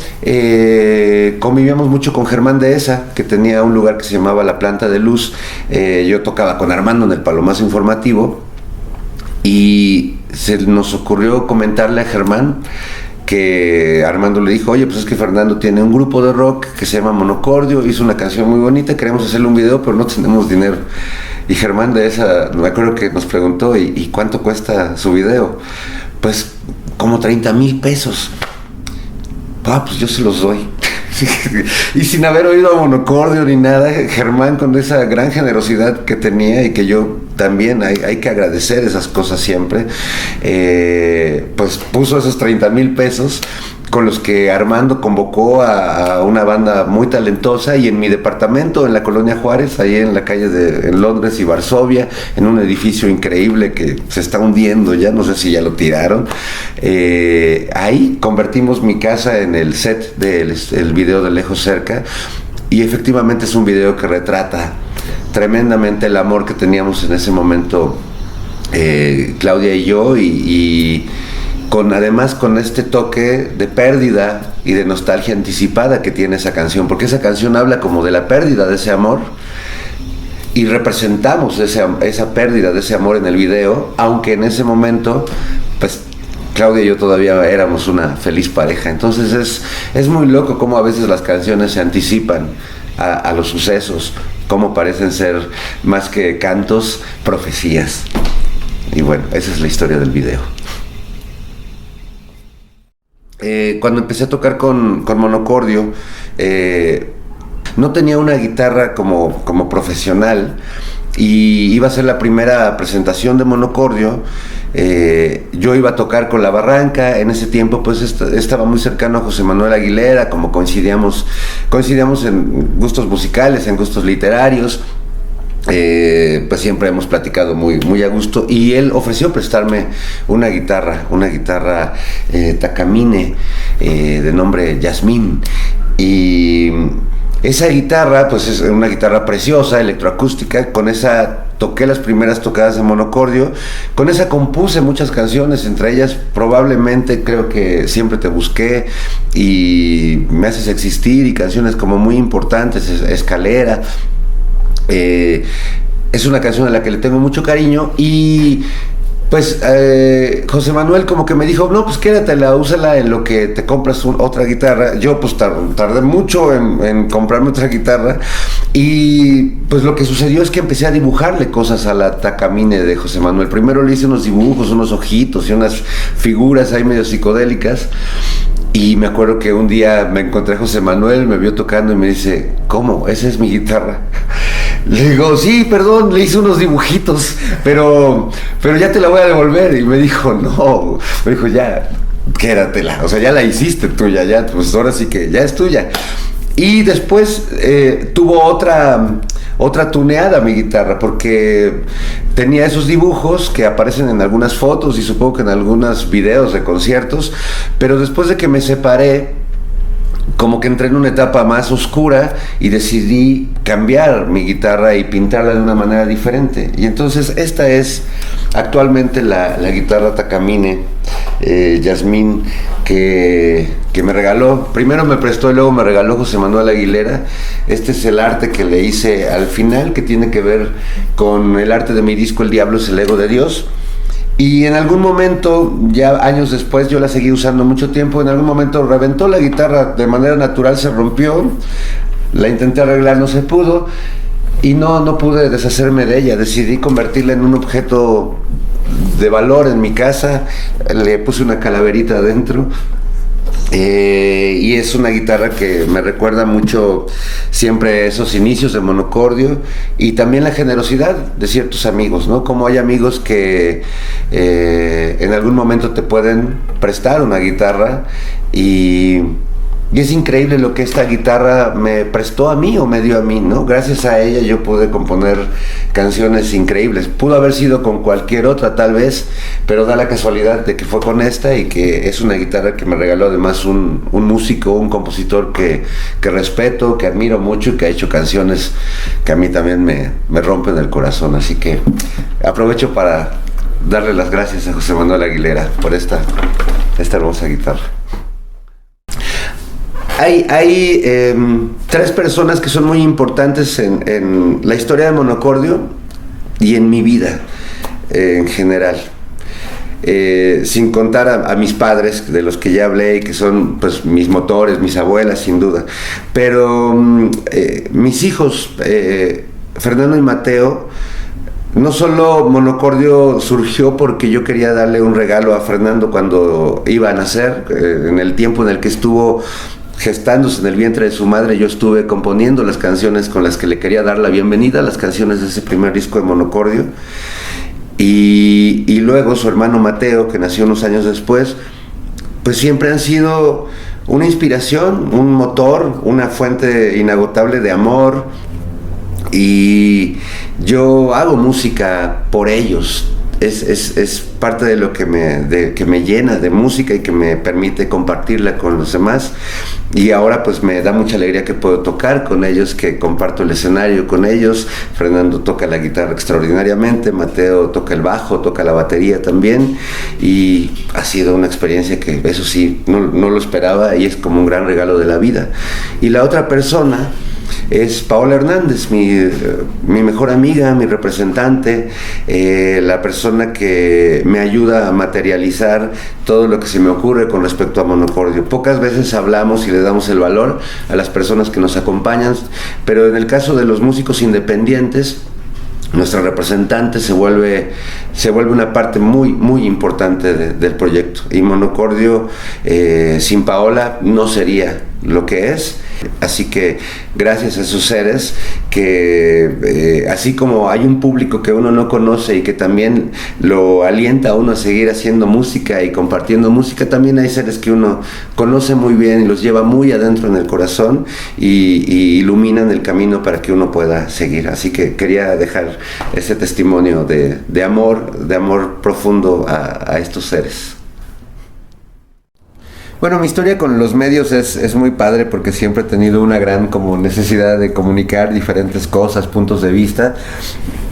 convivíamos mucho con Germán Dehesa, que tenía un lugar que se llamaba La Planta de Luz. Yo tocaba con Armando en el Palomazo Informativo, y se nos ocurrió comentarle a Germán, que Armando le dijo: oye, pues es que Fernando tiene un grupo de rock que se llama Monocordio, hizo una canción muy bonita, queremos hacerle un video, pero no tenemos dinero. Y Germán Dehesa, me acuerdo que nos preguntó: ¿y cuánto cuesta su video? Pues como 30,000 pesos. Pues yo se los doy. Y sin haber oído a Monocordio ni nada, Germán, con esa gran generosidad que tenía, y que yo también hay que agradecer esas cosas siempre, pues puso esos 30,000 pesos, con los que Armando convocó a una banda muy talentosa, y en mi departamento, en la Colonia Juárez, ahí en la calle en Londres y Varsovia, en un edificio increíble que se está hundiendo ya, no sé si ya lo tiraron, ahí convertimos mi casa en el set del video de Lejos Cerca, y efectivamente es un video que retrata tremendamente el amor que teníamos en ese momento, Claudia y yo, y además con este toque de pérdida y de nostalgia anticipada que tiene esa canción, porque esa canción habla como de la pérdida de ese amor, y representamos esa pérdida de ese amor en el video, aunque en ese momento pues Claudia y yo todavía éramos una feliz pareja. Entonces es muy loco cómo a veces las canciones se anticipan a los sucesos, cómo parecen ser más que cantos, profecías. Y bueno, esa es la historia del video. Cuando empecé a tocar con Monocordio, no tenía una guitarra como profesional, y iba a ser la primera presentación de Monocordio. Yo iba a tocar con La Barranca. En ese tiempo pues estaba muy cercano a José Manuel Aguilera, como coincidíamos en gustos musicales, en gustos literarios. Pues siempre hemos platicado muy, muy a gusto, y él ofreció prestarme una guitarra Takamine, de nombre Yasmín, y esa guitarra, pues es una guitarra preciosa, electroacústica, con esa toqué las primeras tocadas de Monocordio, con esa compuse muchas canciones, entre ellas probablemente creo que Siempre te busqué y Me haces existir, y canciones como muy importantes, Escalera. Es una canción a la que le tengo mucho cariño y pues José Manuel como que me dijo, no, pues quédatela, úsala en lo que te compras otra guitarra. Yo pues tardé mucho en comprarme otra guitarra, y pues lo que sucedió es que empecé a dibujarle cosas a la Takamine de José Manuel. Primero le hice unos dibujos, unos ojitos y unas figuras ahí medio psicodélicas. Y me acuerdo que un día me encontré a José Manuel, me vio tocando y me dice, ¿cómo? ¿Esa es mi guitarra? Le digo, sí, perdón, le hice unos dibujitos, pero ya te la voy a devolver. Y me dijo, no, me dijo, ya, quédatela, o sea, ya la hiciste tuya, ya, pues ahora sí que ya es tuya. Y después tuvo otra tuneada mi guitarra, porque tenía esos dibujos que aparecen en algunas fotos y supongo que en algunos videos de conciertos, pero después de que me separé, como que entré en una etapa más oscura y decidí cambiar mi guitarra y pintarla de una manera diferente. Y entonces esta es actualmente la guitarra Takamine Yasmín que me regaló. Primero me prestó y luego me regaló José Manuel Aguilera. Este es el arte que le hice al final, que tiene que ver con el arte de mi disco El Diablo es el Ego de Dios. Y en algún momento, ya años después, yo la seguí usando mucho tiempo, en algún momento reventó la guitarra de manera natural, se rompió, la intenté arreglar, no se pudo, y no pude deshacerme de ella. Decidí convertirla en un objeto de valor en mi casa, le puse una calaverita adentro. Y es una guitarra que me recuerda mucho siempre esos inicios de Monocordio, y también la generosidad de ciertos amigos, ¿no? Como hay amigos que en algún momento te pueden prestar una guitarra, y es increíble lo que esta guitarra me prestó a mí o me dio a mí, ¿no? Gracias a ella yo pude componer canciones increíbles. Pudo haber sido con cualquier otra tal vez, pero da la casualidad de que fue con esta, y que es una guitarra que me regaló además un músico, un compositor que respeto, que admiro mucho, y que ha hecho canciones que a mí también me rompen el corazón. Así que aprovecho para darle las gracias a José Manuel Aguilera por esta hermosa guitarra. Hay tres personas que son muy importantes en la historia de Monocordio y en mi vida en general. Sin contar a mis padres, de los que ya hablé, y que son pues mis motores, mis abuelas sin duda. Pero mis hijos, Fernando y Mateo, no solo Monocordio surgió porque yo quería darle un regalo a Fernando cuando iba a nacer, en el tiempo en el que estuvo gestándose en el vientre de su madre. Yo estuve componiendo las canciones con las que le quería dar la bienvenida, las canciones de ese primer disco de Monocordio. Y luego su hermano Mateo, que nació unos años después, pues siempre han sido una inspiración, un motor, una fuente inagotable de amor. Y yo hago música por ellos. Es parte de lo que me llena de música y que me permite compartirla con los demás. Y ahora pues me da mucha alegría que puedo tocar con ellos, que comparto el escenario con ellos. Fernando toca la guitarra extraordinariamente, Mateo toca el bajo, toca la batería también, y ha sido una experiencia que, eso sí, no lo esperaba, y es como un gran regalo de la vida. Y la otra persona es Paola Hernández, mi mejor amiga, mi representante, la persona que me ayuda a materializar todo lo que se me ocurre con respecto a Monocordio. Pocas veces hablamos y le damos el valor a las personas que nos acompañan, pero en el caso de los músicos independientes, nuestra representante se vuelve una parte muy, muy importante del proyecto. Y Monocordio sin Paola no sería lo que es. Así que gracias a esos seres que así como hay un público que uno no conoce y que también lo alienta a uno a seguir haciendo música y compartiendo música, también hay seres que uno conoce muy bien y los lleva muy adentro en el corazón y iluminan el camino para que uno pueda seguir. Así que quería dejar ese testimonio de amor profundo a estos seres. Bueno, mi historia con los medios es muy padre porque siempre he tenido una gran como necesidad de comunicar diferentes cosas, puntos de vista.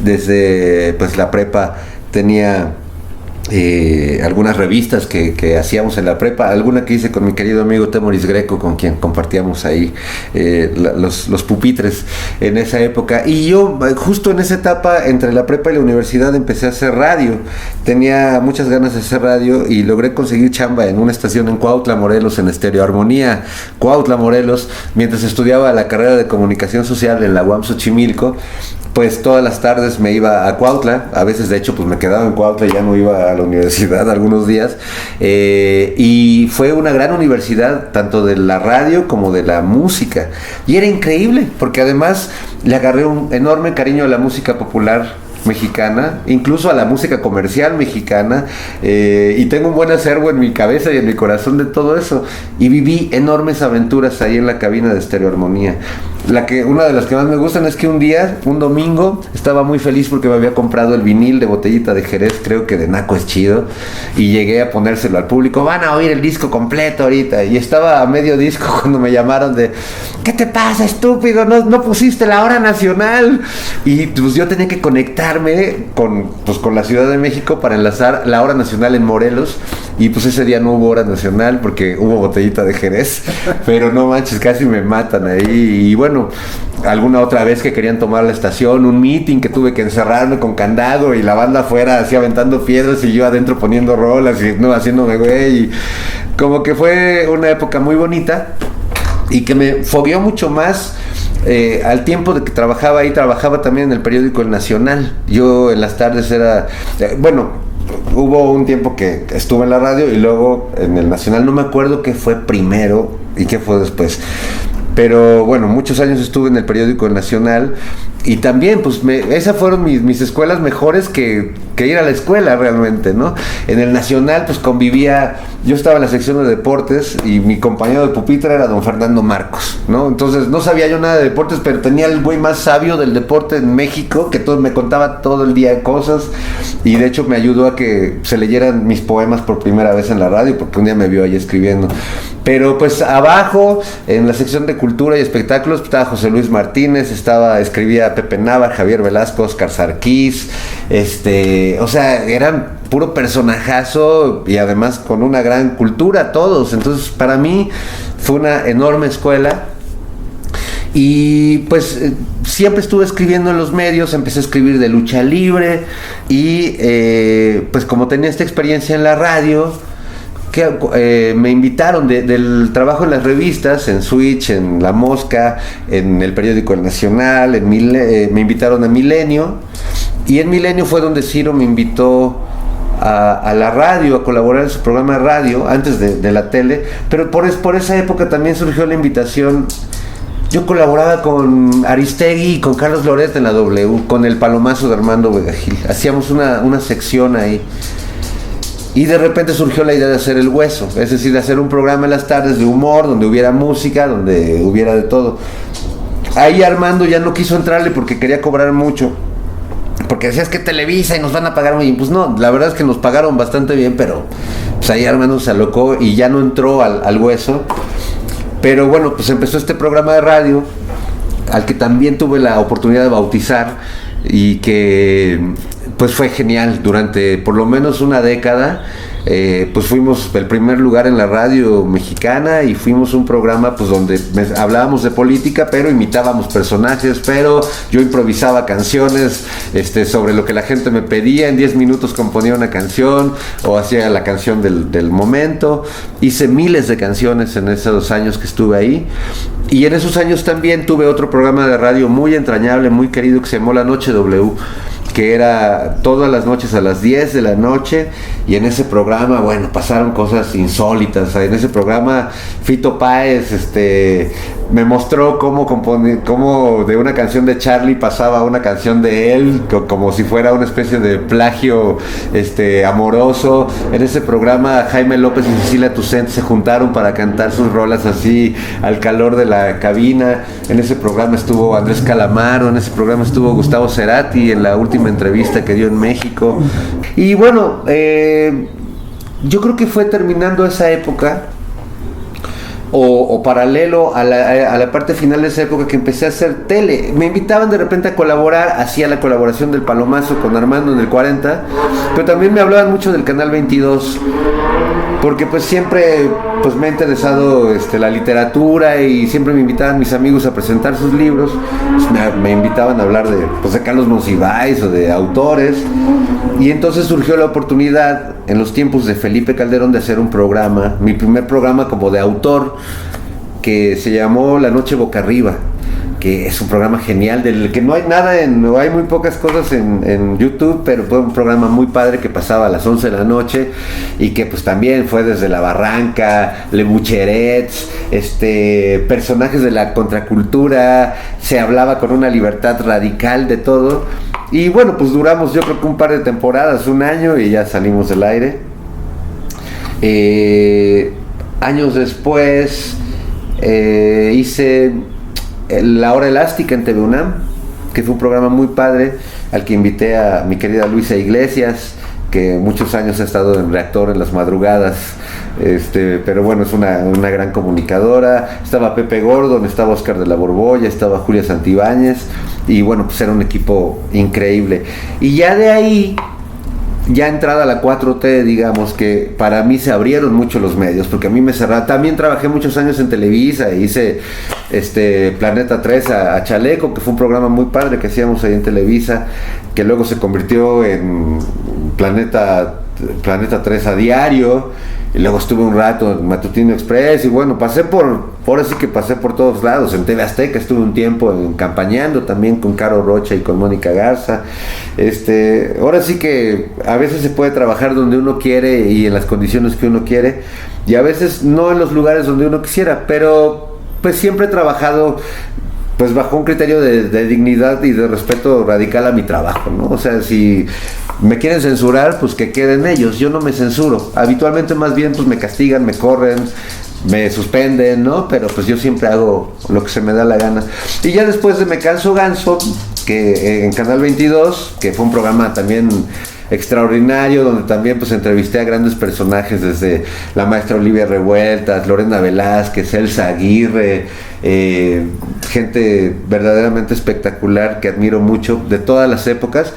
Desde pues la prepa tenía algunas revistas que hacíamos en la prepa, alguna que hice con mi querido amigo Temoris Greco, con quien compartíamos ahí los pupitres en esa época. Y yo justo en esa etapa entre la prepa y la universidad empecé a hacer radio. Tenía muchas ganas de hacer radio y logré conseguir chamba en una estación en Cuautla, Morelos, en Estéreo Armonía, Cuautla, Morelos, mientras estudiaba la carrera de comunicación social en la UAM Xochimilco. Pues todas las tardes me iba a Cuautla, a veces de hecho pues me quedaba en Cuautla y ya no iba a la universidad algunos días, y fue una gran universidad tanto de la radio como de la música, y era increíble porque además le agarré un enorme cariño a la música popular mexicana, incluso a la música comercial mexicana, y tengo un buen acervo en mi cabeza y en mi corazón de todo eso, y viví enormes aventuras ahí en la cabina de Estéreo Armonía. Una de las que más me gustan es que un día, un domingo, estaba muy feliz porque me había comprado el vinil de Botellita de Jerez, creo que de Naco es chido, y llegué a ponérselo al público. Van a oír el disco completo ahorita, y estaba a medio disco cuando me llamaron de ¿qué te pasa, estúpido? No pusiste la hora nacional. Y pues yo tenía que conectarme con la Ciudad de México para enlazar la hora nacional en Morelos, y pues ese día no hubo hora nacional porque hubo Botellita de Jerez, pero no manches, casi me matan ahí. Y bueno, alguna otra vez que querían tomar la estación, un meeting que tuve que encerrarme con candado y la banda afuera así aventando piedras y yo adentro poniendo rolas y no haciéndome güey, y como que fue una época muy bonita y que me fogueó mucho más. Al tiempo de que trabajaba ahí, trabajaba también en el periódico El Nacional. Yo en las tardes hubo un tiempo que estuve en la radio y luego en El Nacional, no me acuerdo qué fue primero y qué fue después. Pero bueno, muchos años estuve en el periódico El Nacional y también, pues, esas fueron mis escuelas mejores que ir a la escuela realmente, ¿no? En El Nacional, pues, yo estaba en la sección de deportes y mi compañero de pupitre era don Fernando Marcos, ¿no? Entonces, no sabía yo nada de deportes, pero tenía el güey más sabio del deporte en México, que me contaba todo el día cosas, y de hecho me ayudó a que se leyeran mis poemas por primera vez en la radio, porque un día me vio ahí escribiendo. Pero, pues, abajo, en la sección de cultura y espectáculos, estaba José Luis Martínez, escribía Pepe Nava, Javier Velasco, Oscar Sarquís, o sea, eran puro personajazo y además con una gran cultura todos. Entonces, para mí fue una enorme escuela. Y pues siempre estuve escribiendo en los medios, empecé a escribir de lucha libre y pues como tenía esta experiencia en la radio, me invitaron del trabajo en las revistas, en Switch, en La Mosca, en el periódico El Nacional, me invitaron a Milenio, y en Milenio fue donde Ciro me invitó a la radio, a colaborar en su programa de radio, antes de la tele, pero por esa época también surgió la invitación. Yo colaboraba con Aristegui y con Carlos Loret en la W, con el Palomazo de Armando Vega Gil, hacíamos una sección ahí. Y de repente surgió la idea de hacer El Hueso, es decir, de hacer un programa en las tardes de humor, donde hubiera música, donde hubiera de todo. Ahí Armando ya no quiso entrarle porque quería cobrar mucho, porque decías que Televisa y nos van a pagar muy bien. Pues no, la verdad es que nos pagaron bastante bien, pero pues ahí Armando se alocó y ya no entró al Hueso. Pero bueno, pues empezó este programa de radio, al que también tuve la oportunidad de bautizar, y que pues fue genial durante por lo menos una década. Pues fuimos el primer lugar en la radio mexicana y fuimos un programa pues donde hablábamos de política, pero imitábamos personajes, pero yo improvisaba canciones sobre lo que la gente me pedía. En 10 minutos componía una canción o hacía la canción del momento. Hice miles de canciones en esos 2 años que estuve ahí. Y en esos años también tuve otro programa de radio muy entrañable, muy querido, que se llamó La Noche W, que era todas las noches a las 10 de la noche, y en ese programa, bueno, pasaron cosas insólitas. En ese programa Fito Páez me mostró cómo de una canción de Charlie pasaba a una canción de él, como si fuera una especie de plagio amoroso. En ese programa Jaime López y Cecilia Toussaint se juntaron para cantar sus rolas así al calor de la cabina. En ese programa estuvo Andrés Calamaro, en ese programa estuvo Gustavo Cerati en la última entrevista que dio en México. Y bueno, yo creo que fue terminando esa época o paralelo a la parte final de esa época que empecé a hacer tele. Me invitaban de repente a colaborar, hacía la colaboración del Palomazo con Armando en el 40, pero también me hablaban mucho del Canal 22, porque pues siempre pues me ha interesado la literatura y siempre me invitaban mis amigos a presentar sus libros. Pues me invitaban a hablar de Carlos Monsiváis o de autores, y entonces surgió la oportunidad en los tiempos de Felipe Calderón de hacer un programa, mi primer programa como de autor, que se llamó La Noche Boca Arriba, que es un programa genial, del que no hay nada, no hay muy pocas cosas en YouTube, pero fue un programa muy padre que pasaba a las 11 de la noche y que pues también fue desde La Barranca, Le Bucherets, personajes de la contracultura, se hablaba con una libertad radical de todo. Y bueno, pues duramos yo creo que un par de temporadas, un año, y ya salimos del aire. Años después hice La Hora Elástica en TV UNAM, que fue un programa muy padre, al que invité a mi querida Luisa Iglesias, que muchos años ha estado en Reactor en las madrugadas, pero bueno, es una gran comunicadora. Estaba Pepe Gordon, estaba Oscar de la Borbolla, estaba Julia Santibáñez, y bueno, pues era un equipo increíble. Y ya de ahí, ya entrada la 4T, digamos que para mí se abrieron mucho los medios, porque a mí me cerraron. También trabajé muchos años en Televisa, e hice Planeta 3 a Chaleco, que fue un programa muy padre que hacíamos ahí en Televisa, que luego se convirtió en Planeta 3 a diario, y luego estuve un rato en Matutino Express, y bueno, ahora sí que pasé por todos lados. En TV Azteca estuve un tiempo campañando también con Caro Rocha y con Mónica Garza. Ahora sí que a veces se puede trabajar donde uno quiere y en las condiciones que uno quiere, y a veces no en los lugares donde uno quisiera, pero pues siempre he trabajado pues bajo un criterio de dignidad y de respeto radical a mi trabajo, ¿no? O sea, si me quieren censurar, pues que queden ellos, yo no me censuro. Habitualmente más bien pues me castigan, me corren, me suspenden, ¿no? Pero pues yo siempre hago lo que se me da la gana. Y ya después de Me Canso Ganso, que en Canal 22, que fue un programa también extraordinario, donde también pues entrevisté a grandes personajes, desde la maestra Olivia Revueltas, Lorena Velázquez, Elsa Aguirre, gente verdaderamente espectacular que admiro mucho de todas las épocas.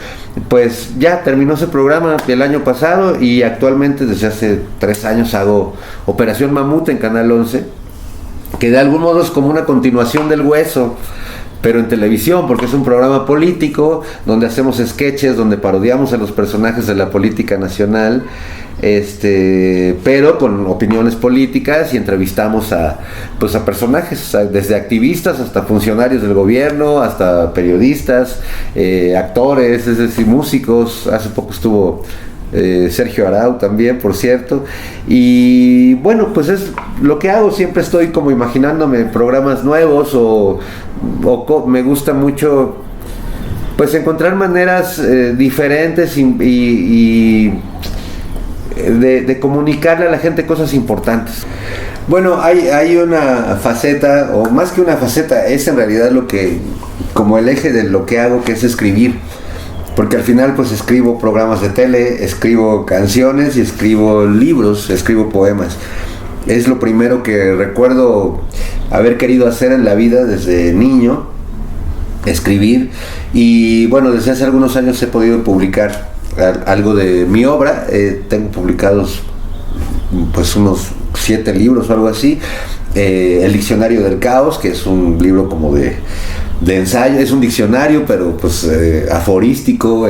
Pues ya terminó ese programa el año pasado, y actualmente desde hace 3 años hago Operación Mamut en Canal 11, que de algún modo es como una continuación del Hueso, pero en televisión, porque es un programa político donde hacemos sketches, donde parodiamos a los personajes de la política nacional, pero con opiniones políticas, y entrevistamos a personajes, desde activistas hasta funcionarios del gobierno, hasta periodistas, actores, es decir, músicos. Hace poco estuvo Sergio Arau también, por cierto. Y bueno, pues es lo que hago. Siempre estoy como imaginándome programas nuevos, o me gusta mucho pues encontrar maneras diferentes y de comunicarle a la gente cosas importantes. Bueno, hay una faceta, o más que una faceta, es en realidad como el eje de lo que hago, que es escribir. Porque al final pues escribo programas de tele, escribo canciones y escribo libros, escribo poemas. Es lo primero que recuerdo haber querido hacer en la vida desde niño, escribir. Y bueno, desde hace algunos años he podido publicar algo de mi obra. Tengo publicados pues unos 7 libros o algo así. El Diccionario del Caos, que es un libro como de ensayo, es un diccionario, pero pues aforístico,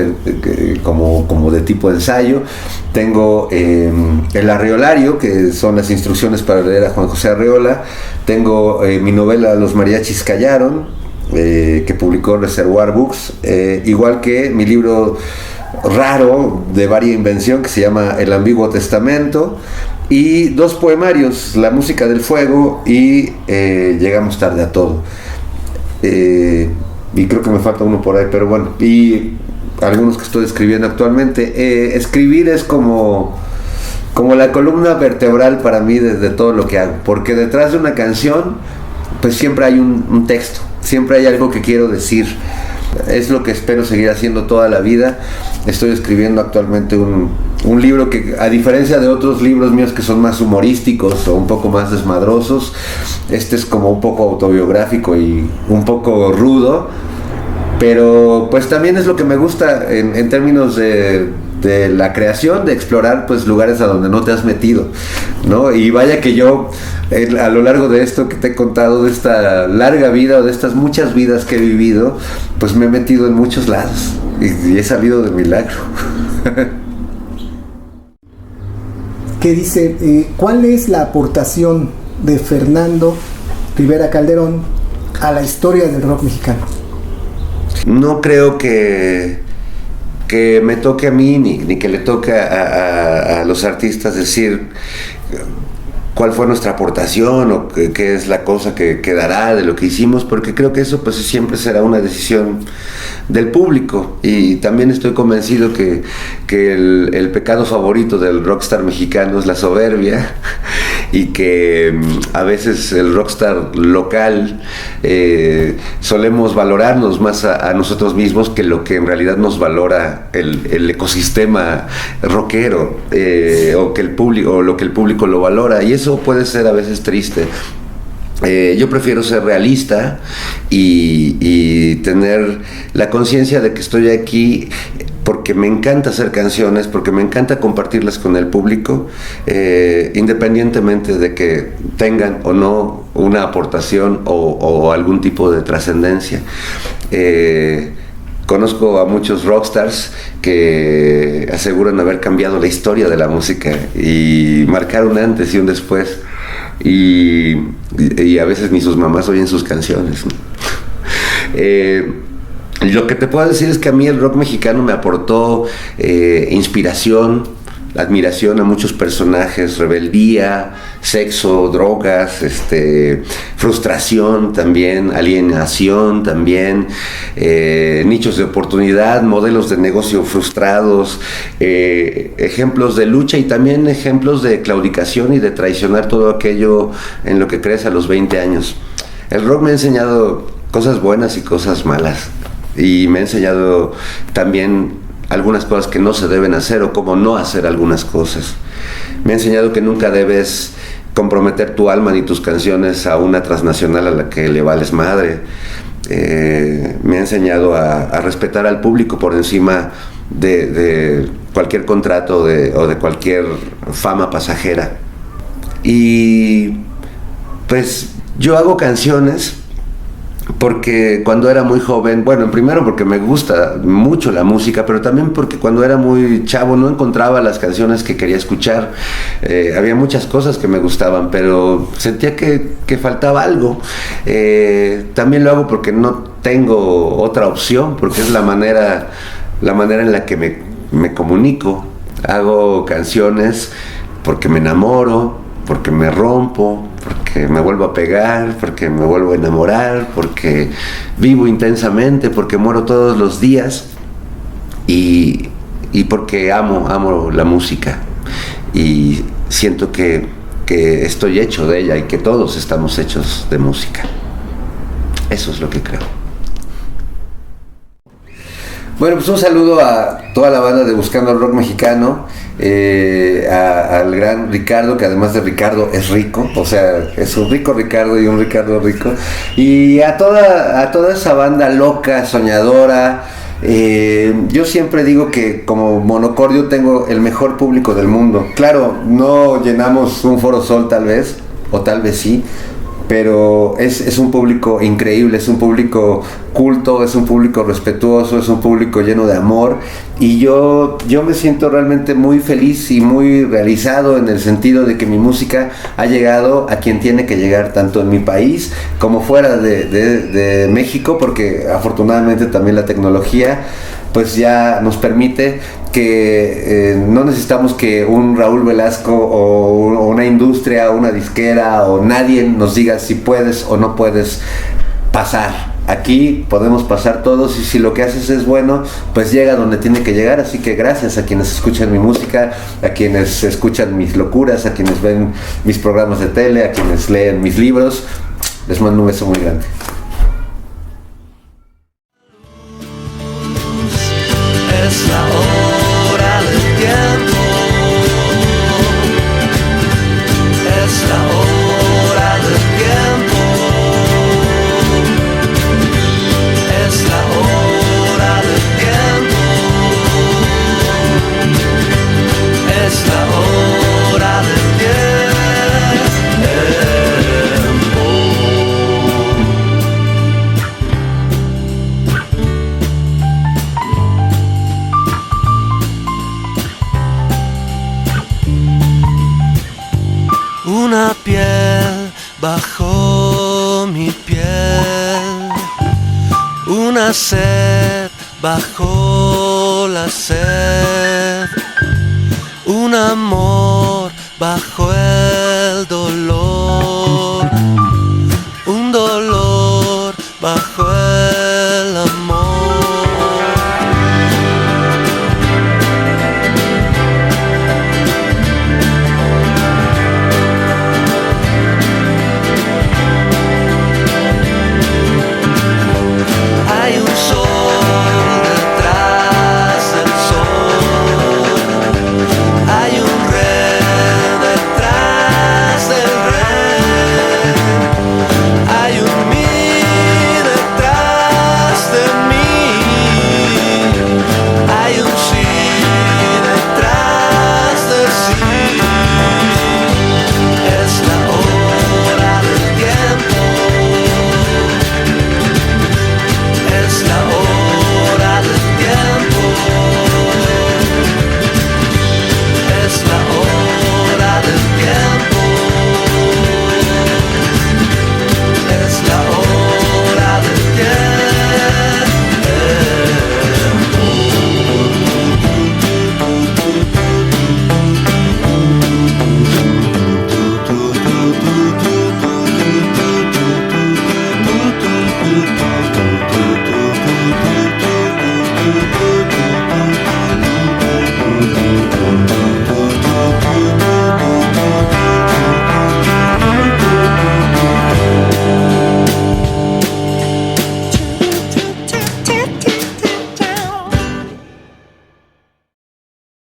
como de tipo de ensayo. Tengo el Arreolario, que son las instrucciones para leer a Juan José Arreola. Tengo mi novela Los Mariachis Callaron, que publicó Reservoir Books, igual que mi libro raro de varia invención, que se llama El Ambiguo Testamento, y 2 poemarios, La Música del Fuego y Llegamos Tarde a Todo. Y creo que me falta uno por ahí, pero bueno, y algunos que estoy escribiendo actualmente. Escribir es como la columna vertebral para mí de todo lo que hago, porque detrás de una canción pues siempre hay un texto, siempre hay algo que quiero decir. Es lo que espero seguir haciendo toda la vida. Estoy escribiendo actualmente un un libro que, a diferencia de otros libros míos que son más humorísticos o un poco más desmadrosos, este es como un poco autobiográfico y un poco rudo, pero pues también es lo que me gusta en términos de la creación, de explorar pues lugares a donde no te has metido, ¿no? Y vaya que yo a lo largo de esto que te he contado, de esta larga vida o de estas muchas vidas que he vivido, pues me he metido en muchos lados y he salido de milagro. Que dice, ¿cuál es la aportación de Fernando Rivera Calderón a la historia del rock mexicano? No creo que me toque a mí ni que le toque a los artistas decir cuál fue nuestra aportación o qué es la cosa que quedará de lo que hicimos, porque creo que eso pues siempre será una decisión del público, y también estoy convencido que el pecado favorito del rockstar mexicano es la soberbia, y que a veces el rockstar local solemos valorarnos más a nosotros mismos que lo que en realidad nos valora el ecosistema rockero, o que el público, o lo que el público lo valora, y eso puede ser a veces triste. Yo prefiero ser realista y tener la conciencia de que estoy aquí porque me encanta hacer canciones, porque me encanta compartirlas con el público, independientemente de que tengan o no una aportación o algún tipo de trascendencia. Conozco a muchos rockstars que aseguran haber cambiado la historia de la música y marcar un antes y un después. Y a veces ni sus mamás oyen sus canciones, ¿no? Lo que te puedo decir es que a mí el rock mexicano me aportó inspiración, admiración a muchos personajes, rebeldía, sexo, drogas, frustración también, alienación también, nichos de oportunidad, modelos de negocio frustrados, ejemplos de lucha y también ejemplos de claudicación y de traicionar todo aquello en lo que crees a los 20 años. El rock me ha enseñado cosas buenas y cosas malas, y me ha enseñado también algunas cosas que no se deben hacer o cómo no hacer algunas cosas. Me ha enseñado que nunca debes comprometer tu alma ni tus canciones a una transnacional a la que le vales madre. Me ha enseñado a respetar al público por encima de cualquier contrato o de cualquier fama pasajera. Y pues yo hago canciones porque cuando era muy joven, bueno, primero porque me gusta mucho la música, pero también porque cuando era muy chavo no encontraba las canciones que quería escuchar. Había muchas cosas que me gustaban, pero sentía que faltaba algo. También lo hago porque no tengo otra opción, porque es la manera en la que me comunico. Hago canciones porque me enamoro, porque me rompo, porque me vuelvo a pegar, porque me vuelvo a enamorar, porque vivo intensamente, porque muero todos los días, y porque amo la música, y siento que estoy hecho de ella y que todos estamos hechos de música. Eso es lo que creo. Bueno, pues un saludo a toda la banda de Buscando el Rock Mexicano, al gran Ricardo, que además de Ricardo es rico, o sea, es un rico Ricardo y un Ricardo rico, y a toda esa banda loca, soñadora. Yo siempre digo que como Monocordio tengo el mejor público del mundo. Claro, no llenamos un Foro Sol tal vez, o tal vez sí, pero es un público increíble, es un público culto, es un público respetuoso, es un público lleno de amor, y yo me siento realmente muy feliz y muy realizado en el sentido de que mi música ha llegado a quien tiene que llegar, tanto en mi país como fuera de México, porque afortunadamente también la tecnología pues ya nos permite que no necesitamos que un Raúl Velasco o una industria, una disquera o nadie nos diga si puedes o no puedes pasar. Aquí podemos pasar todos, y si lo que haces es bueno, pues llega donde tiene que llegar. Así que gracias a quienes escuchan mi música, a quienes escuchan mis locuras, a quienes ven mis programas de tele, a quienes leen mis libros. Les mando un beso muy grande. Es la hora del tiempo. una piel bajo mi piel, una sed bajo la sed, un amor bajo